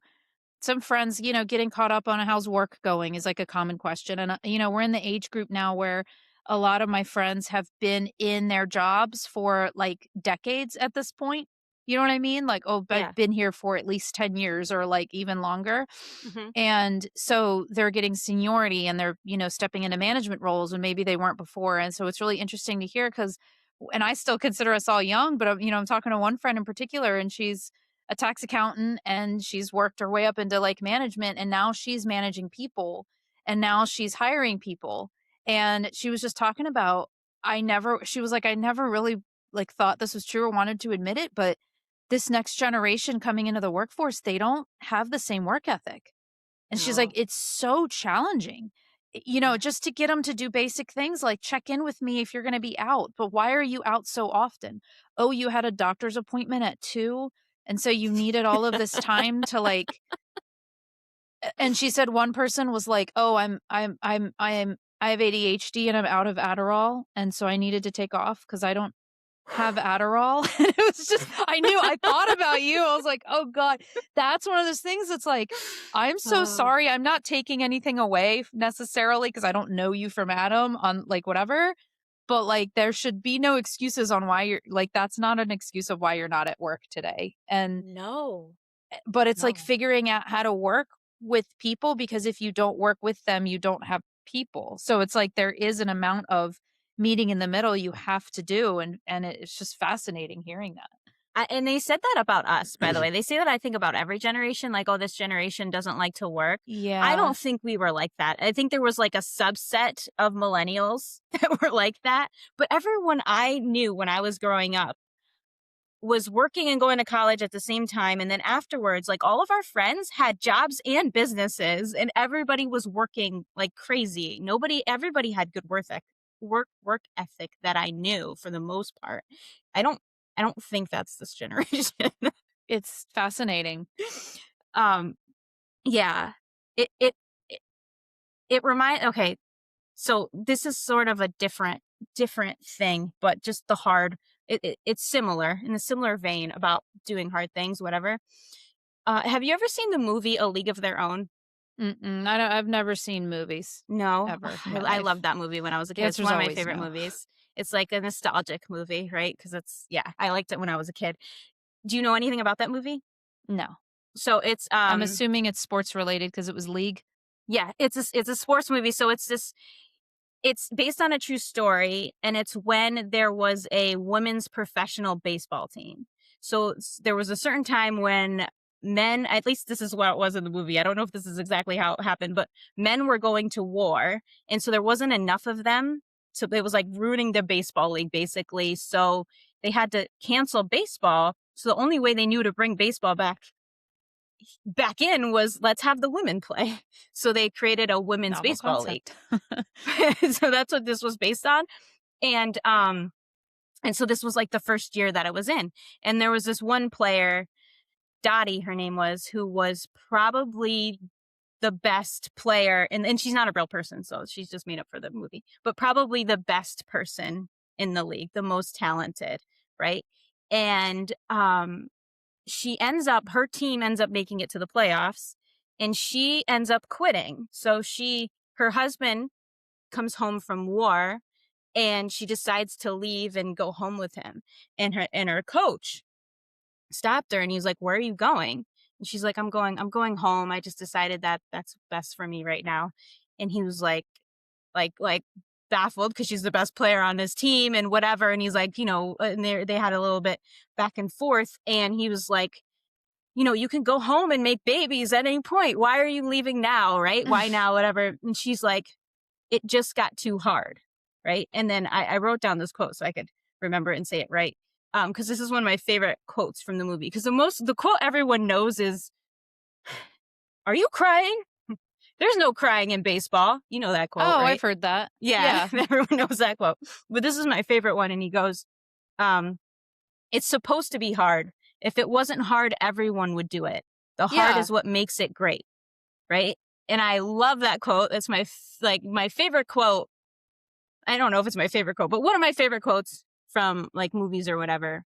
some friends, getting caught up on how's work going is like a common question. And, we're in the age group now where a lot of my friends have been in their jobs for like decades at this point. You know what I mean? Like, oh, Yeah. I've been here for at least 10 years or like even longer. Hmm. And so they're getting seniority and they're, stepping into management roles and maybe they weren't before. And so it's really interesting to hear because, and I still consider us all young, but I'm talking to one friend in particular and she's a tax accountant and she's worked her way up into like management and now she's managing people and now she's hiring people. And she was just talking about, she was like, I never really like thought this was true or wanted to admit it, but this next generation coming into the workforce, they don't have the same work ethic. And she's like, No. "It's so challenging, Yeah. just to get them to do basic things like check in with me if you're gonna be out, but why are you out so often? Oh, you had a doctor's appointment at 2, and so you needed all of this time to, like." And she said one person was like, "Oh, I have ADHD and I'm out of Adderall, and so I needed to take off because I don't have Adderall. And it was just, I thought about you. I was like, oh God, that's one of those things that's like, I'm so Oh, sorry. I'm not taking anything away necessarily because I don't know you from Adam on like whatever. But like, there should be no excuses on why you're like, that's not an excuse of why you're not at work today. And, no, but it's like no. figuring out how to work with people because if you don't work with them, you don't have people. So it's like there is an amount of meeting in the middle you have to do and it's just fascinating hearing that. And they said that about us, by the way. They say that I think about every generation, like, oh, this generation doesn't like to work. I Yeah. don't think we were like that. I think there was like a subset of millennials that were like that. But everyone I knew when I was growing up was working and going to college at the same time. And then afterwards, like all of our friends had jobs and businesses, and everybody was working like crazy. Everybody had good work ethic that I knew for the most part. I don't, I don't think that's this generation. It's fascinating. um, yeah, it, it, it, okay. So this is sort of a different thing, but just the hard, it's similar in a similar vein about doing hard things, whatever. Have you ever seen the movie A League of Their Own? Mm-mm, I've never seen movies No. ever in my I life. loved that movie when I was a The kid. It's answer is one of my always favorite no. movies. It's like a nostalgic movie, right? Because I liked it when I was a kid. Do you know anything about that movie? No. So it's I'm assuming it's sports related because it was league. yeah, it's a sports movie. So it's based on a true story, and it's when there was a women's professional baseball team. So there was a certain time when men, at least this is what it was in the movie. I don't know if this is exactly how it happened, but men were going to war. And so there wasn't enough of them. So it was like ruining the baseball league, basically. So they had to cancel baseball. So the only way they knew to bring baseball back in was let's have the women play. So they created a women's Novel baseball league. concept. So that's what this was based on. And so this was like the first year that it was in. And there was this one player, Dottie, her name was, who was probably the best player, and she's not a real person, so she's just made up for the movie, but probably the best person in the league, the most talented, right? And her team ends up making it to the playoffs, and she ends up quitting. So her husband comes home from war, and she decides to leave and go home with him. And her coach stopped her, and he's like, "Where are you going?" And she's like, I'm going home. I just decided that that's best for me right now." And he was like baffled because she's the best player on his team and whatever. And he's like, and they had a little bit back and forth. And he was like, you can go home and make babies at any point. Why are you leaving now? Right? Why now? Whatever. And she's like, it just got too hard. Right. And then I wrote down this quote so I could remember it and say it right. Because this is one of my favorite quotes from the movie. Because the quote everyone knows is, "Are you crying? There's no crying in baseball." You know that quote, Oh, I've right? heard that. Yeah, Yeah. everyone knows that quote. But this is my favorite one. And he goes, um, "It's supposed to be hard. If it wasn't hard, everyone would do it. The hard Yeah. is what makes it great." Right? And I love that quote. That's my favorite quote. I don't know if it's my favorite quote, but one of my favorite quotes from like movies or whatever.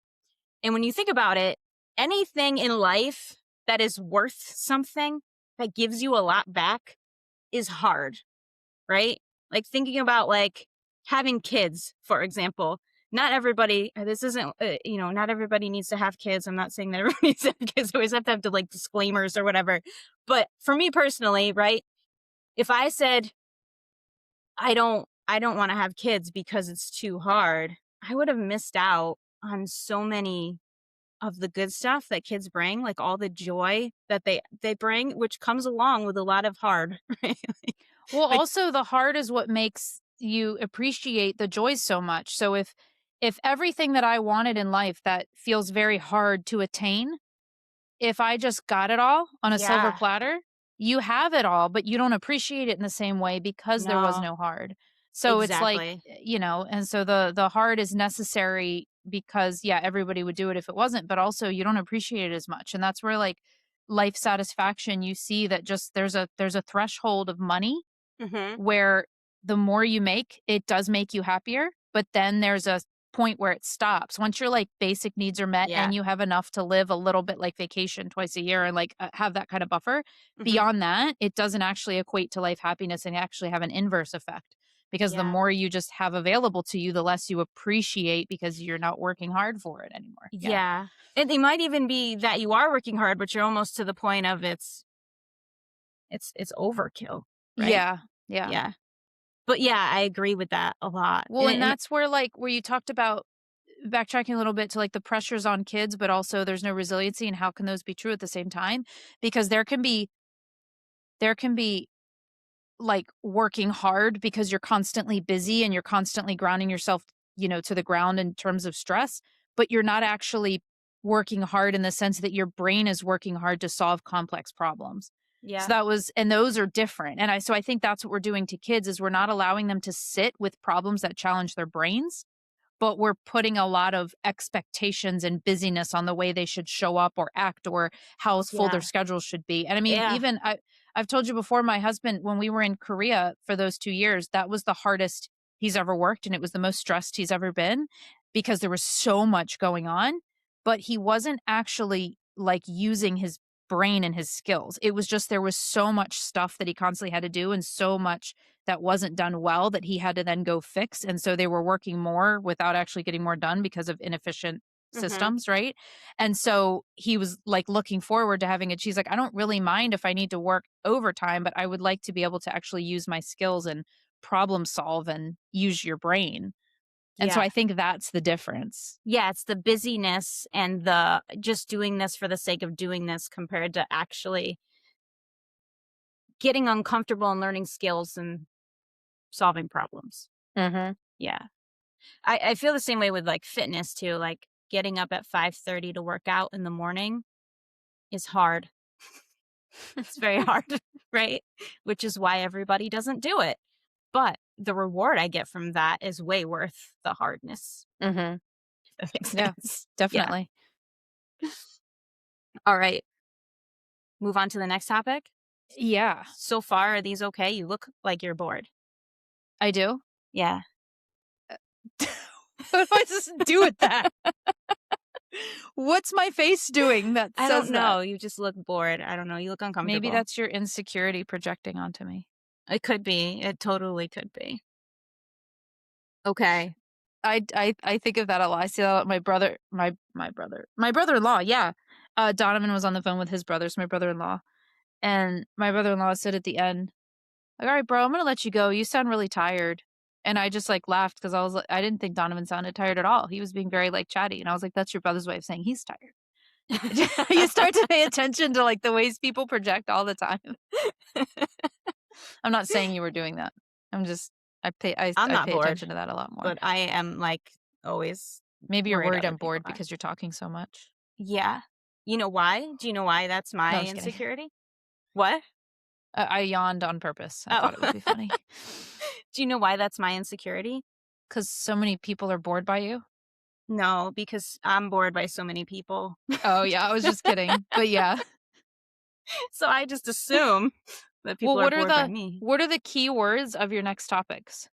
And when you think about it, anything in life that is worth something, that gives you a lot back, is hard, right? Like thinking about like having kids, for example. Not everybody, this isn't, not everybody needs to have kids. I'm not saying that everybody needs to have kids. You always have to have like disclaimers or whatever. But for me personally, right? If I said, I don't want to have kids because it's too hard, I would have missed out on so many of the good stuff that kids bring, like all the joy that they bring, which comes along with a lot of hard, right? Well, like also the hard is what makes you appreciate the joys so much. So if everything that I wanted in life that feels very hard to attain, if I just got it all on a silver yeah, platter, you have it all, but you don't appreciate it in the same way because there was no, no hard. So it's like, exactly. and so the hard is necessary because yeah, everybody would do it if it wasn't, but also you don't appreciate it as much. And that's where like life satisfaction, you see that just there's a threshold of money Hmm. where the more you make, it does make you happier, but then there's a point where it stops. Once your like basic needs are met Yeah. and you have enough to live a little bit like vacation twice a year and like have that kind of buffer, Hmm. beyond that, it doesn't actually equate to life happiness and actually have an inverse effect. Because the Yeah. more you just have available to you, the less you appreciate because you're not working hard for it anymore. Yeah. Yeah. And it might even be that you are working hard, but you're almost to the point of it's overkill, right? Yeah. Yeah. Yeah. But yeah, I agree with that a lot. Well, and that's where like where you talked about backtracking a little bit to like the pressures on kids, but also there's no resiliency and how can those be true at the same time? Because there can be like working hard because you're constantly busy and you're constantly grounding yourself, to the ground in terms of stress, but you're not actually working hard in the sense that your brain is working hard to solve complex problems. So yeah. that was, and those are different. So I think that's what we're doing to kids is we're not allowing them to sit with problems that challenge their brains, but we're putting a lot of expectations and busyness on the way they should show up or act or how full their Yeah. schedules should be. And I mean, Yeah. even I've told you before, my husband, when we were in Korea for those 2 years, that was the hardest he's ever worked. And it was the most stressed he's ever been because there was so much going on, but he wasn't actually like using his brain and his skills. It was just there was so much stuff that he constantly had to do and so much that wasn't done well that he had to then go fix. And so they were working more without actually getting more done because of inefficient Mhm. systems, right? And so he was like looking forward to having it. She's like, I don't really mind if I need to work overtime, but I would like to be able to actually use my skills and problem solve and use your brain. And so Yeah. I think that's the difference. Yeah, it's the busyness and the just doing this for the sake of doing this compared to actually getting uncomfortable and learning skills and solving problems. Mhm. Yeah. I feel the same way with like fitness too. Like getting up at 5:30 to work out in the morning is hard. It's very hard, right? Which is why everybody doesn't do it. But the reward I get from that is way worth the hardness. Mhm. If that makes Yeah, sense. Yeah. definitely. All right. Move on to the next topic. Yeah, So far, are these okay? You look like you're bored. I do. Yeah. What am I supposed to do with that? What's my face doing that I don't says that? know. You just look bored. I don't know. You look Maybe uncomfortable. that's your insecurity projecting onto me. It could be. It totally could be. Okay. I think of that a lot. I see that a lot. My brother-in-law, yeah. Donovan was on the phone with his brothers, my brother-in-law. And my brother-in-law said at the end, like, "All right, bro, I'm gonna let you go. You sound really tired." And I just like laughed because I didn't think Donovan sounded tired at all. He was being very like chatty. And I was like, that's your brother's way of saying he's tired. You start to pay attention to like the ways people project all the time. I'm not saying you were doing that. I'm just I'm I not pay bored, attention to that a lot more. but I am like always Maybe you're worried worried other I'm people bored are. because you're talking so much. Yeah. You know why? Do you know why that's No, my I'm just kidding. insecurity? What? I yawned on purpose. I Oh. thought it would be funny Do you know why that's my insecurity? because so many people are bored by you. No, because I'm bored by so many people. Oh yeah, I was just kidding. But yeah. So I just assume that Well, people are bored by me. what are the key words of your next topics?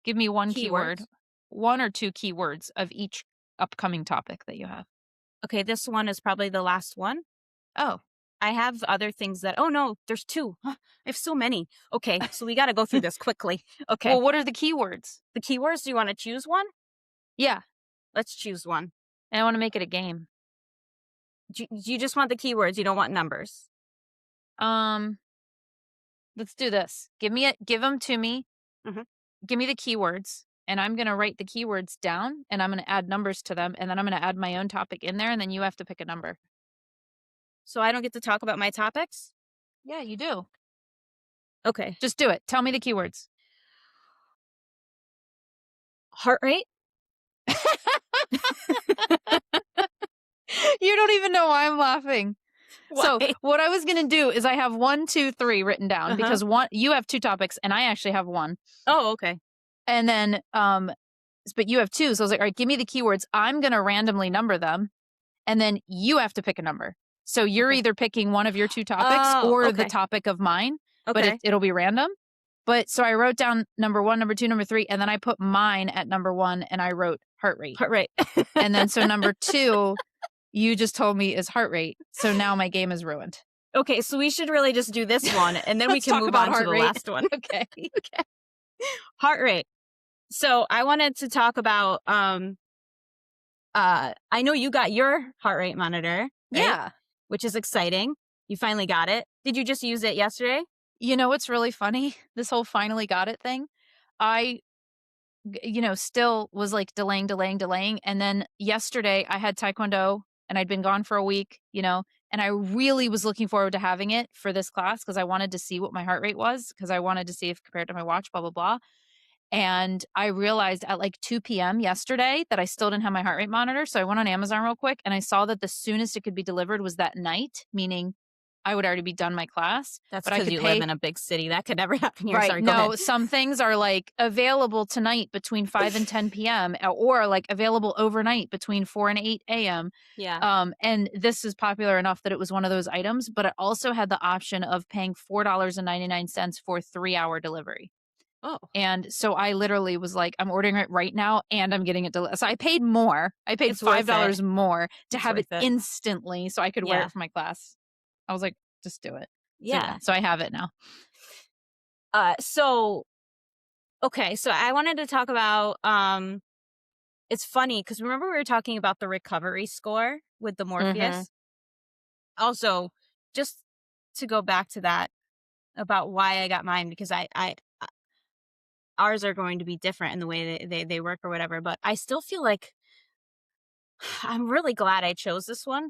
Give me one keyword, Keywords. one or two keywords of each upcoming topic that you have. Okay, this one is probably the last one. Oh. I have other things that oh no, there's two. I have so many. Okay, so we got to go through this quickly. Okay. Well, what are the keywords? The keywords, do you want to choose one? Yeah, Let's choose one. and I want to make it a game. You just want the keywords, you don't want numbers. Um, let's do this. Give them to me. Mhm. Give me the keywords, and I'm gonna write the keywords down, and I'm gonna add numbers to them, and then I'm gonna add my own topic in there, and then you have to pick a number. So I don't get to talk about my topics? Yeah, you do. Okay. Just do it. Tell me the keywords. Heart rate? You don't even know why I'm laughing. So Why? what I was gonna do is I have 1, 2, 3 written down Uh-huh. because you have two topics and I actually have one. Oh, okay. And then but you have two. So I was like, all right, give me the keywords. I'm gonna randomly number them, and then you have to pick a number. So you're Okay. either picking one of your two topics Oh, or the okay. topic of mine, but Okay. it'll be random. But so I wrote down number 1, number 2, number 3, and then I put mine at number 1 and I wrote heart rate. Heart rate. And then so number 2, you just told me is heart rate. So now my game is ruined. Okay, so we should really just do this one, and then we Let's can talk move about on to heart the rate. last one. Okay. Okay. Heart rate. So I wanted to talk about, I know you got your heart rate monitor, right? Yeah. Which is exciting. You finally got it. Did you just use it yesterday? You know what's really funny? This whole finally got it thing. I still was like delaying. And then yesterday I had Taekwondo and I'd been gone for a week, and I really was looking forward to having it for this class because I wanted to see what my heart rate was because I wanted to see if compared to my watch, blah, blah, blah. And I realized at like 2 p.m. yesterday that I still didn't have my heart rate monitor. So I went on Amazon real quick and I saw that the soonest it could be delivered was that night, meaning I would already be done my class. That's but I because could you live pay. in a big city. That could never happen here. Right. Sorry, go No, ahead. some things are like available tonight between 5 and 10 p.m. or like available overnight between 4 and 8 a.m. Yeah. And this is popular enough that it was one of those items, but it also had the option of paying $4.99 for 3-hour delivery. Oh, And so I literally was like, I'm ordering it right now and I'm getting it delivered. So I paid more. I paid It's worth $5 it. more to It's have it worth it. instantly so I could wear Yeah. it for my class. I was like, just do it. Yeah. So I have it now. Okay, so I wanted to talk about, it's funny because remember we were talking about the recovery score with the Morpheus? Also, just to go back to that about why I got mine, because ours are going to be different in the way they work or whatever, but I still feel like I'm really glad I chose this one.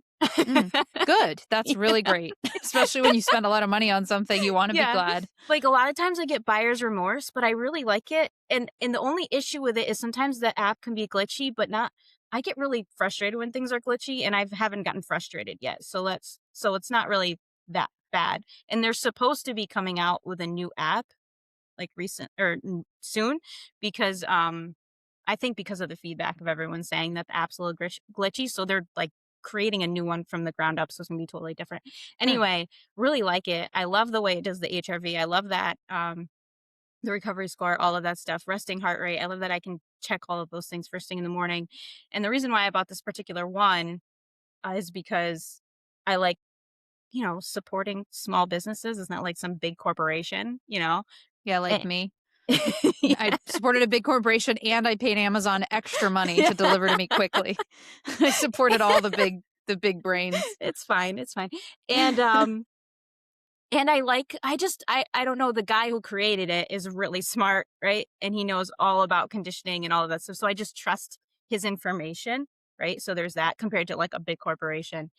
Good. That's really Yeah. great. Especially when you spend a lot of money on something, you want to be Yeah. glad. Like a lot of times I get buyer's remorse, but I really like it. And the only issue with it is sometimes the app can be glitchy, but not I get really frustrated when things are glitchy and I haven't gotten frustrated yet. So it's not really that bad. And they're supposed to be coming out with a new app like soon because I think because of the feedback of everyone saying that the app's a little glitchy, so they're like creating a new one from the ground up, so it's gonna be totally different. Anyway, really like it. I love the way it does the HRV. I love that the recovery score, all of that stuff, resting heart rate. I love that I can check all of those things first thing in the morning. And the reason why I bought this particular one is because I like supporting small businesses. It's not like some big corporation, Yeah, like And- me. Yeah. I supported a big corporation and I paid Amazon extra money to deliver to me quickly. I supported all the big brains. It's fine. It's fine. And and I don't know, the guy who created it is really smart, right? And he knows all about conditioning and all of that stuff. So I just trust his information, right? So there's that compared to like a big corporation.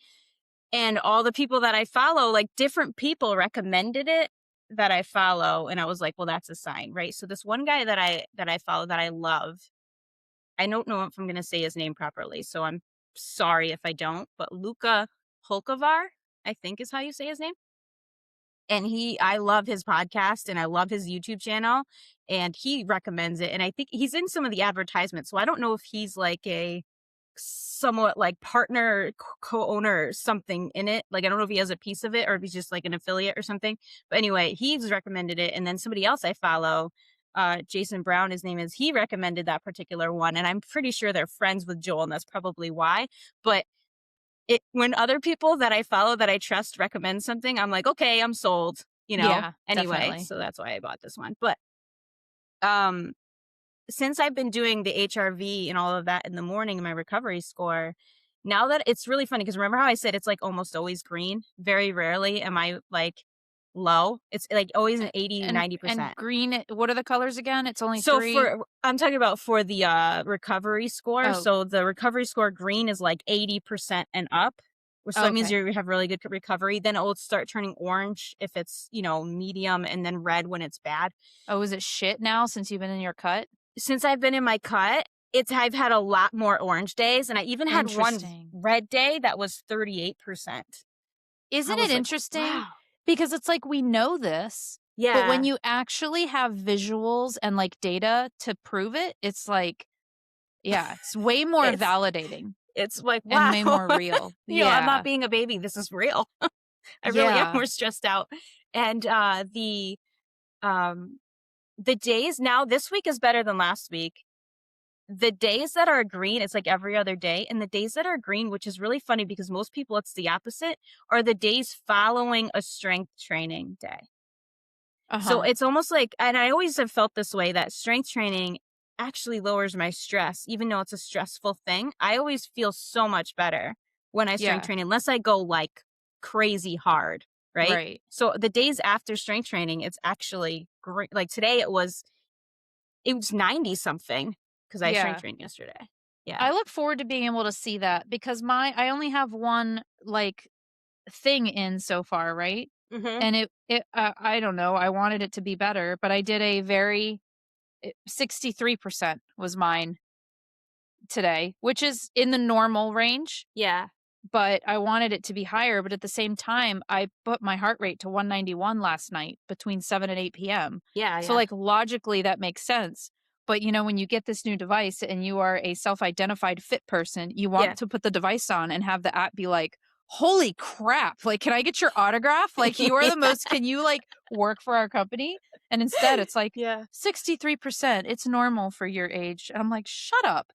And all the people that I follow, like different people recommended it that I follow. And I was like, well, that's a sign, right? So this one guy that I follow that I love, I don't know if I'm going to say his name properly. So I'm sorry if I don't, but Luca Holkavar, I think is how you say his name. And I love his podcast and I love his YouTube channel and he recommends it. And I think he's in some of the advertisements. So I don't know if he's like a somewhat like partner, co-owner or something in it. Like, I don't know if he has a piece of it or if he's just like an affiliate or something. But anyway, he's recommended it. And then somebody else I follow, Jason Brown, his name is, he recommended that particular one. And I'm pretty sure they're friends with Joel and that's probably why. But when other people that I follow that I trust recommend something, I'm like, okay, I'm sold, Yeah, anyway. definitely. So that's why I bought this one. But since I've been doing the HRV and all of that in the morning in my recovery score, now that it's really funny, because remember how I said it's like almost always green? Very rarely am I like low. It's like always an 80, And 90%. green, what are the colors again? It's only So 3. I'm talking about for the recovery score. Oh. So the recovery score green is like 80% and up. So that means Okay. you have really good recovery. Then it will start turning orange if it's, medium, and then red when it's bad. Oh, is it shit now since you've been in your cut? Since I've been in my cut, I've had a lot more orange days, and I even had one Interesting. red day that was 38%. Isn't it interesting? Wow. Because it's like we know this, Yeah. but when you actually have visuals and like data to prove it, it's like, yeah, it's way more validating It's like, wow. and way more real. I'm not being a baby. This is real. I really am more stressed out. And the days now, this week is better than last week. the days that are green, it's like every other day. And the days that are green, which is really funny because most people it's the opposite, are the days following a strength training day. So Uh-huh. it's almost like, and I always have felt this way, that strength training actually lowers my stress, even though it's a stressful thing. I always feel so much better when I strength Yeah. train, unless I go like crazy hard, right? Right. So the days after strength training, it's actually great. Like today, it was 90 something because I strength Yeah. trained yesterday. Yeah. I look forward to being able to see that because I only have one, like, thing in so far, right? Hmm. And I don't know, I wanted it to be better, but I did a very 63% was mine today, which is in the normal range, Yeah. but I wanted it to be higher, but at the same time, I put my heart rate to 191 last night between 7 and 8 PM. Yeah. So, Yeah. like, logically, that makes sense. But, when you get this new device and you are a self-identified fit person, you Yeah. want to put the device on and have the app be like, "Holy crap, like, can I get your autograph? Like, you are the most can you, like, work for our company?" And instead, it's like, Yeah. 63%, it's normal for your age. And I'm like, "Shut up."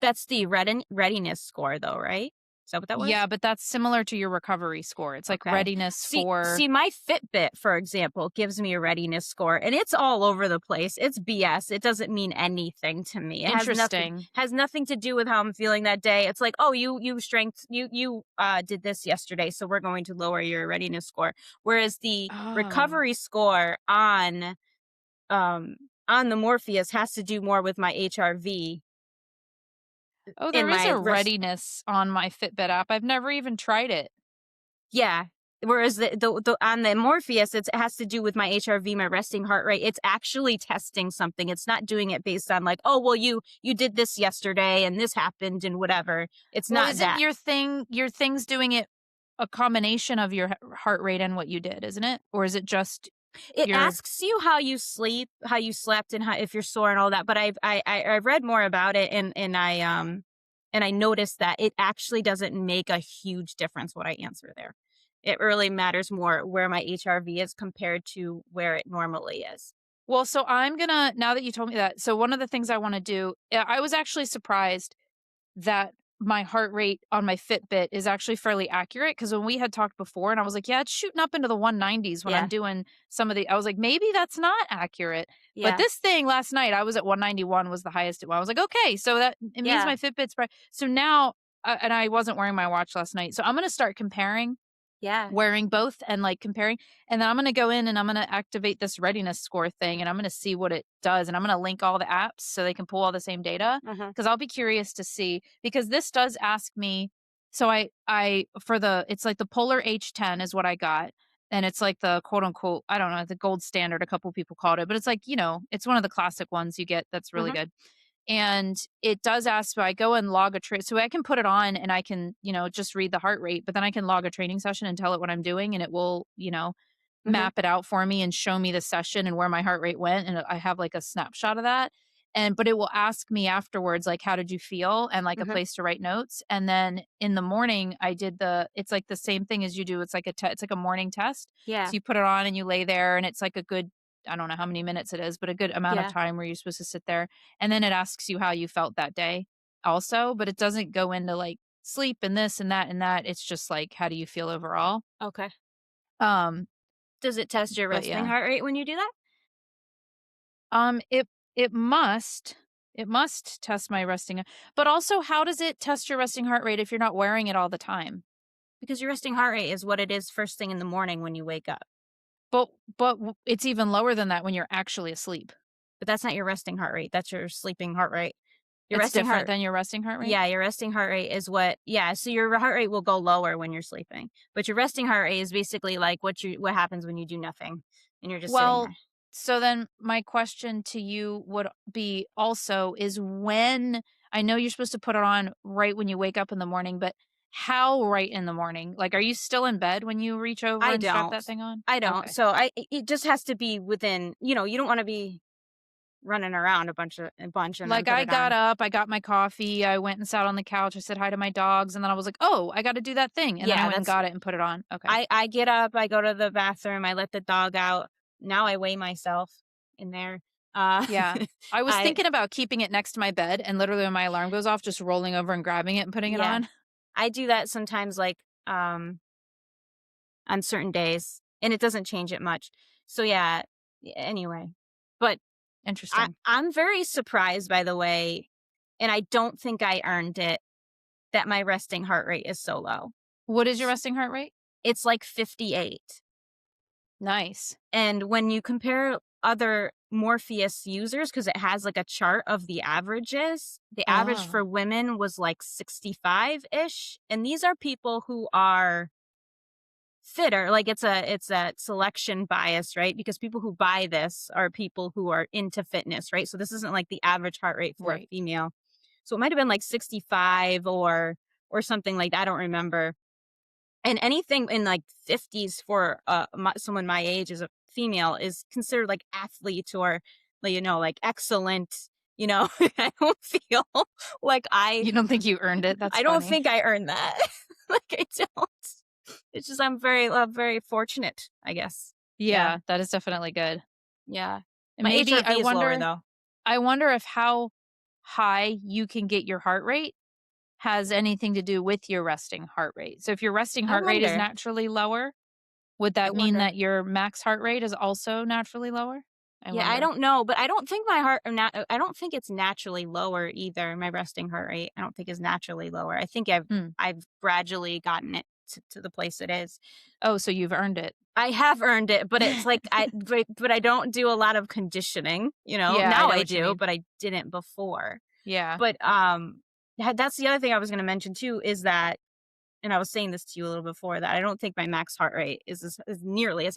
That's the readiness score, though, right? Is that what that was? Yeah, but that's similar to your recovery score. It's like Okay. readiness See for see, my Fitbit, for example, gives me a readiness score, and it's all over the place. It's BS. It doesn't mean anything to me. It interesting. has nothing to do with how I'm feeling that day. It's like, "Oh, you did this yesterday, so we're going to lower your readiness score." Whereas the Oh. recovery score um, on the Morpheus has to do more with my HRV Oh, in there is my a rest. readiness on my Fitbit app. I've never even tried it. Yeah. Whereas the on the Morpheus, it has to do with my HRV, my resting heart rate. It's actually testing something. It's not doing it based on like, oh, well, you did this yesterday and this happened and whatever. It's Well, not isn't that. your thing's doing it a combination of your heart rate and what you did, isn't it? Or is it just It your asks you how you sleep, how you slept, and how if you're sore and all that. But I've read more about it, and I noticed that it actually doesn't make a huge difference what I answer there. It really matters more where my HRV is compared to where it normally is. Well, so I'm gonna now that you told me that, so one of the things I wanna do I was actually surprised that my heart rate on my Fitbit is actually fairly accurate because when we had talked before and I was like, "Yeah, it's shooting up into the 190s when I'm Yeah, doing some of the" I was like, "Maybe that's not accurate." But yeah, this thing last night, I was at 191 was the highest it was. I was like, "Okay, so that it means yeah, my Fitbit's right." So now and I wasn't wearing my watch last night. So I'm gonna start comparing yeah. wearing both and, like, comparing, and then I'm gonna go in and I'm gonna activate this readiness score thing, and I'm gonna see what it does, and I'm gonna link all the apps so they can pull all the same data. Uh-huh. Because 'cause I'll be curious to see because this does ask me so I for the it's like the Polar H10 is what I got, and it's like the quote unquote, I don't know, the gold standard, a couple people called it, but it's like, it's one of the classic ones you get that's really Uh-huh. good. And it does ask, so I go and log a so I can put it on and I can, just read the heart rate, but then I can log a training session and tell it what I'm doing and it will, Uh-huh. map it out for me and show me the session and where my heart rate went, and I have, like, a snapshot of that, but it will ask me afterwards, like, "How did you feel?" and, like, a Uh-huh. place to write notes, and then in the morning, I did it's, like, the same thing as you do, it's like it's like a morning test, Yeah, so you put it on and you lay there, and it's, like, a good I don't know how many minutes it is, but a good amount of yeah. time where you're supposed to sit there, and then it asks you how you felt that day also, but it doesn't go into, like, sleep and this and that, it's just, like, how do you feel overall? Okay. Um, Does it test your but resting yeah. heart rate when you do that? It it must it must test my resting but also how does it test your resting heart rate if you're not wearing it all the time? Because your resting heart rate is what it is first thing in the morning when you wake up. But it's even lower than that when you're actually asleep. But that's not your resting heart rate. That's your sleeping heart rate. Your It's resting different heart than your resting heart rate? Yeah, your resting heart rate is so your heart rate will go lower when you're sleeping. But your resting heart rate is basically like what happens when you do nothing and you're just sitting Well, there. so then my question to you would be also is when I know you're supposed to put it on right when you wake up in the morning, but how right in the morning? Like, are you still in bed when you reach over I and strap don't. that thing on? I don't. Okay. So it just has to be within, you don't want to be running around a bunch and then Like, put I it got on. up, I got my coffee, I went and sat on the couch, I said hi to my dogs, and then I was like, "Oh, I gotta do that thing," and then I Yeah, went and that's got it and put it on. Okay. I get up, I go to the bathroom, I let the dog out. Now I weigh myself in there. Uh, Yeah. I was I thinking about keeping it next to my bed and literally when my alarm goes off, just rolling over and grabbing it and putting it yeah, on. I do that sometimes, like, on certain days, and it doesn't change it much. So yeah, anyway. But Interesting. I'm very surprised, by the way, and I don't think I earned it, that my resting heart rate is so low. What is your S resting heart rate? It's like 58, Nice. and when you compare other Morpheus users, because it has, like, a chart of the averages, the average Oh, for women was, like, 65-ish, and these are people who are fitter. Like, it's a selection bias, right? Because people who buy this are people who are into fitness, right? So this isn't like the average heart rate for a right. female. So it might have been like 65 or something like that. I don't remember. And anything in like 50s for someone my age as a female is considered like athlete or like, like excellent. I don't feel like You don't think you earned it? That's I don't funny. think I earned that. Like, I don't. It's just I'm very fortunate, I guess. Yeah, Yeah, that is definitely good. yeah. And My maybe HRV is lower though. I wonder if how high you can get your heart rate has anything to do with your resting heart rate. So if your resting I heart rate is wonder. naturally lower, would I that mean wonder. that your max heart rate is also naturally lower? I Yeah, I wonder. don't know, but I don't think I don't think it's naturally lower either. My resting heart rate, I don't think is naturally lower. I think Hmm. I've gradually gotten it to the place it is. Oh, so you've earned it. I have earned it, but it's like but I don't do a lot of conditioning, Yeah, I Now know I what you do, mean. but I didn't before. Yeah. But that's the other thing I was going to mention too is that, and I was saying this to you a little before, that I don't think my max heart rate is nearly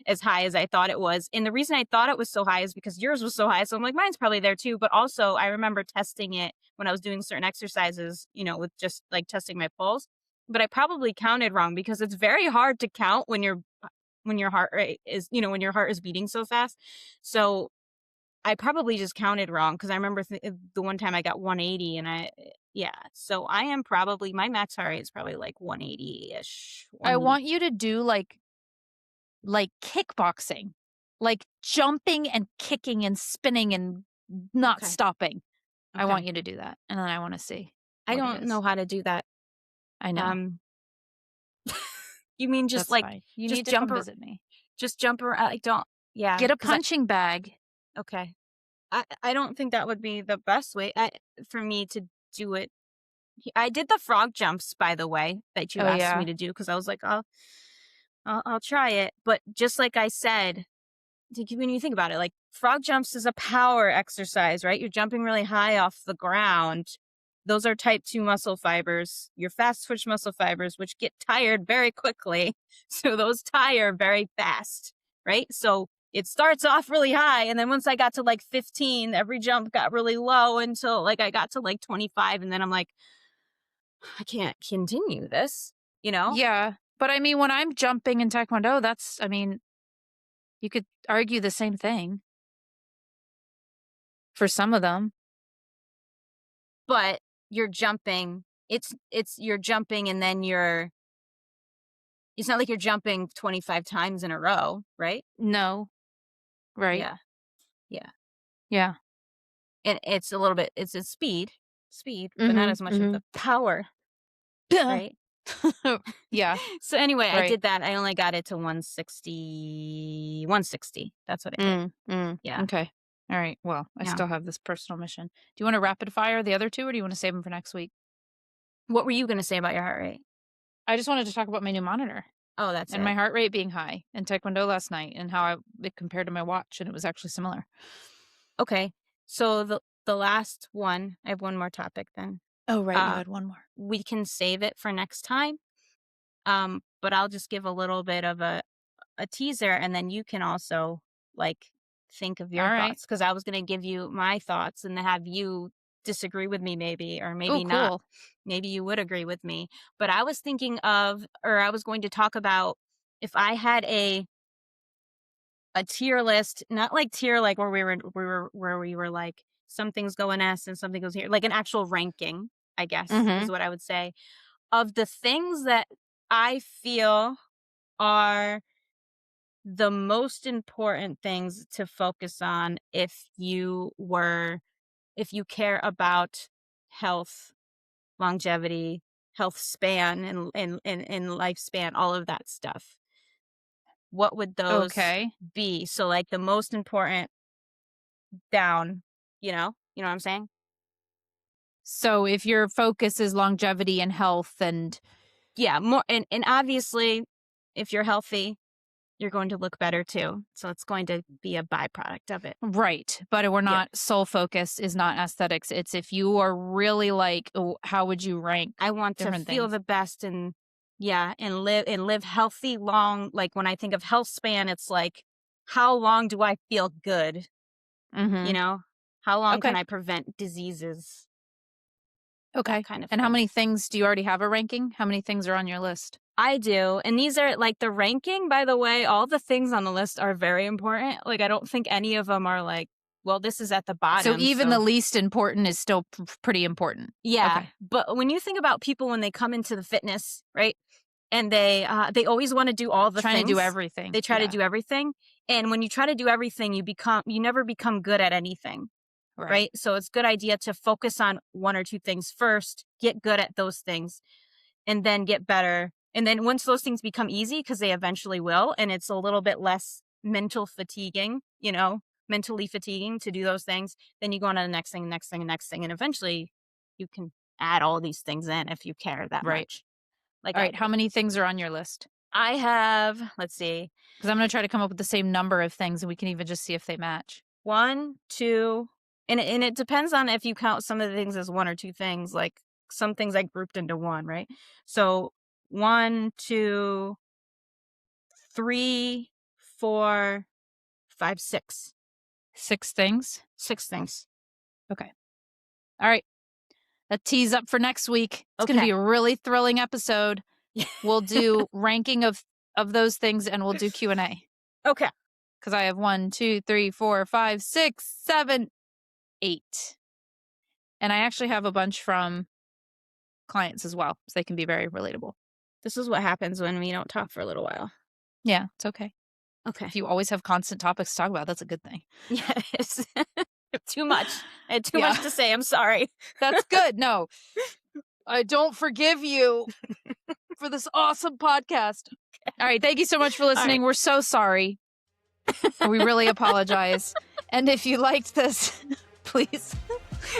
as high as I thought it was. And the reason I thought it was so high is because yours was so high. So I'm like, mine's probably there too. But also, I remember testing it when I was doing certain exercises, with just like testing my pulse. But I probably counted wrong because it's very hard to count when your heart rate is, when your heart is beating so fast. So I probably just counted wrong because I remember the one time I got 180 and yeah. So I am probably, my max heart rate is probably like 180 ish. I 180. want you to do like kickboxing, like jumping and kicking and spinning and not Okay. stopping. I want Okay. you to do that, and then I wanna see I what it don't know is. how to do that. I know. Um, you mean just That's like, fine. You just need to jump, come visit me. just jump around? I don't, yeah. Get a Cause punching bag. okay. I don't think that would be the best way for me to do it. I did the frog jumps, by the way, that you Oh, asked me yeah. to do because I was like, I'll try it. But just like I said, when you think about it, like frog jumps is a power exercise, right? You're jumping really high off the ground. Those are type 2 muscle fibers, your fast twitch muscle fibers, which get tired very quickly. So those tire very fast, right? So it starts off really high. And then once I got to like 15, every jump got really low until like I got to like 25. And then I'm like, I can't continue this, you know? Yeah, but I mean, when I'm jumping in taekwondo, I mean, you could argue the same thing for some of them. But you're jumping. You're jumping and then it's not like you're jumping 25 times in a row, right? No, right? Yeah. Yeah. Yeah. And it's a little bit, it's a speed, but not Mhm, as much of mhm. the power, right? Yeah, So anyway, I right. did that. I only got it to 160, 160. That's what I did. Yeah. Okay. Alright, well, I Yeah. still have this personal mission. Do you wanna rapid fire the other 2, or do you wanna save them for next week? What were you going to say about your heart rate? I just wanted to talk about my new monitor Oh, that's and my it. heart rate being high in taekwondo last night and how it compared to my watch, and it was actually similar. Okay. So the last one, I have one more topic then. Oh, right, you Uh, had one more. we can save it for next time. But I'll just give a little bit of a teaser and then you can also like think of your Alright. thoughts because I was going to give you my thoughts and have you disagree with me maybe or Oh, maybe not. cool. Maybe you would agree with me. But I was thinking of or I was going to talk about if I had a tier list, not like tier like where we were like some things go in S and something goes here, like an actual ranking, I guess is Mhm. what I would say of the things that I feel are the most important things to focus on if you care about health, longevity, health span, and lifespan, all of that stuff. What would those Okay. be? So, like, the most important down, you know what I'm saying? So if your focus is longevity and health and Yeah, more, and obviously, if you're healthy, you're going to look better too. So it's going to be a byproduct of it. right, but we're Yeah. not sole focus is not aesthetics. It's if you are really like, how would you rank I want to different feel things? the best, and yeah, and live healthy long. Like, when I think of health span, it's like, how long do I feel good? You Mhm. know? How long can Okay. I prevent diseases? That Okay. kind of And how thing. many things do you already have a ranking? How many things are on your list? I do. And these are like the ranking, by the way, all the things on the list are very important. Like, I don't think any of them are like, well, this is at the So bottom. even the So, least important is still pretty important. yeah. Okay. But when you think about people when they come into the fitness, right? And they always want to do all the Trying to do things. everything. They try to Yeah. do everything. And when you try to do everything, you never become good at anything, Right. right? So it's a good idea to focus on one or two things first, get good at those things, and then get better. And then once those things become easy, because they eventually will, and it's a little bit less mentally fatiguing to do those things, then you go on to the next thing, next thing, next thing. And eventually you can add all these things in if you care that Right. much, like All I right. How do. many things are on your list? I have, let's see, Because I'm going to try to come up with the same number of things and we can even just see if they match. one, two, and it depends on if you count some of the things as one or two things. Like, some things I grouped into one, right? So, one, two, three, four, five, six. 6 things? Six things. Okay. All right. A tease up for next week. It's going to be Okay. a really thrilling episode. We'll do ranking of those things and we'll do Q&A. Okay. Because I have 1, 2, 3, 4, 5, 6, 7, 8. And I actually have a bunch from clients as well. So they can be very relatable. This is what happens when we don't talk for a little while. Yeah, it's okay. Okay. If you always have constant topics to talk about, that's a good thing. Yes. Too much. I had too Yeah, much to say. I'm sorry. that's good. No, I don't forgive you for this awesome podcast. All right. Thank you so much for All right. listening. We're so sorry. We really apologize. And if you liked this, please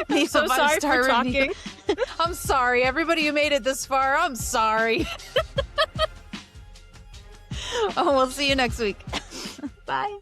leave So a sorry for 5-star review. talking. I'm sorry. Everybody who made it this far, I'm sorry. Oh, we'll see you next week. Bye.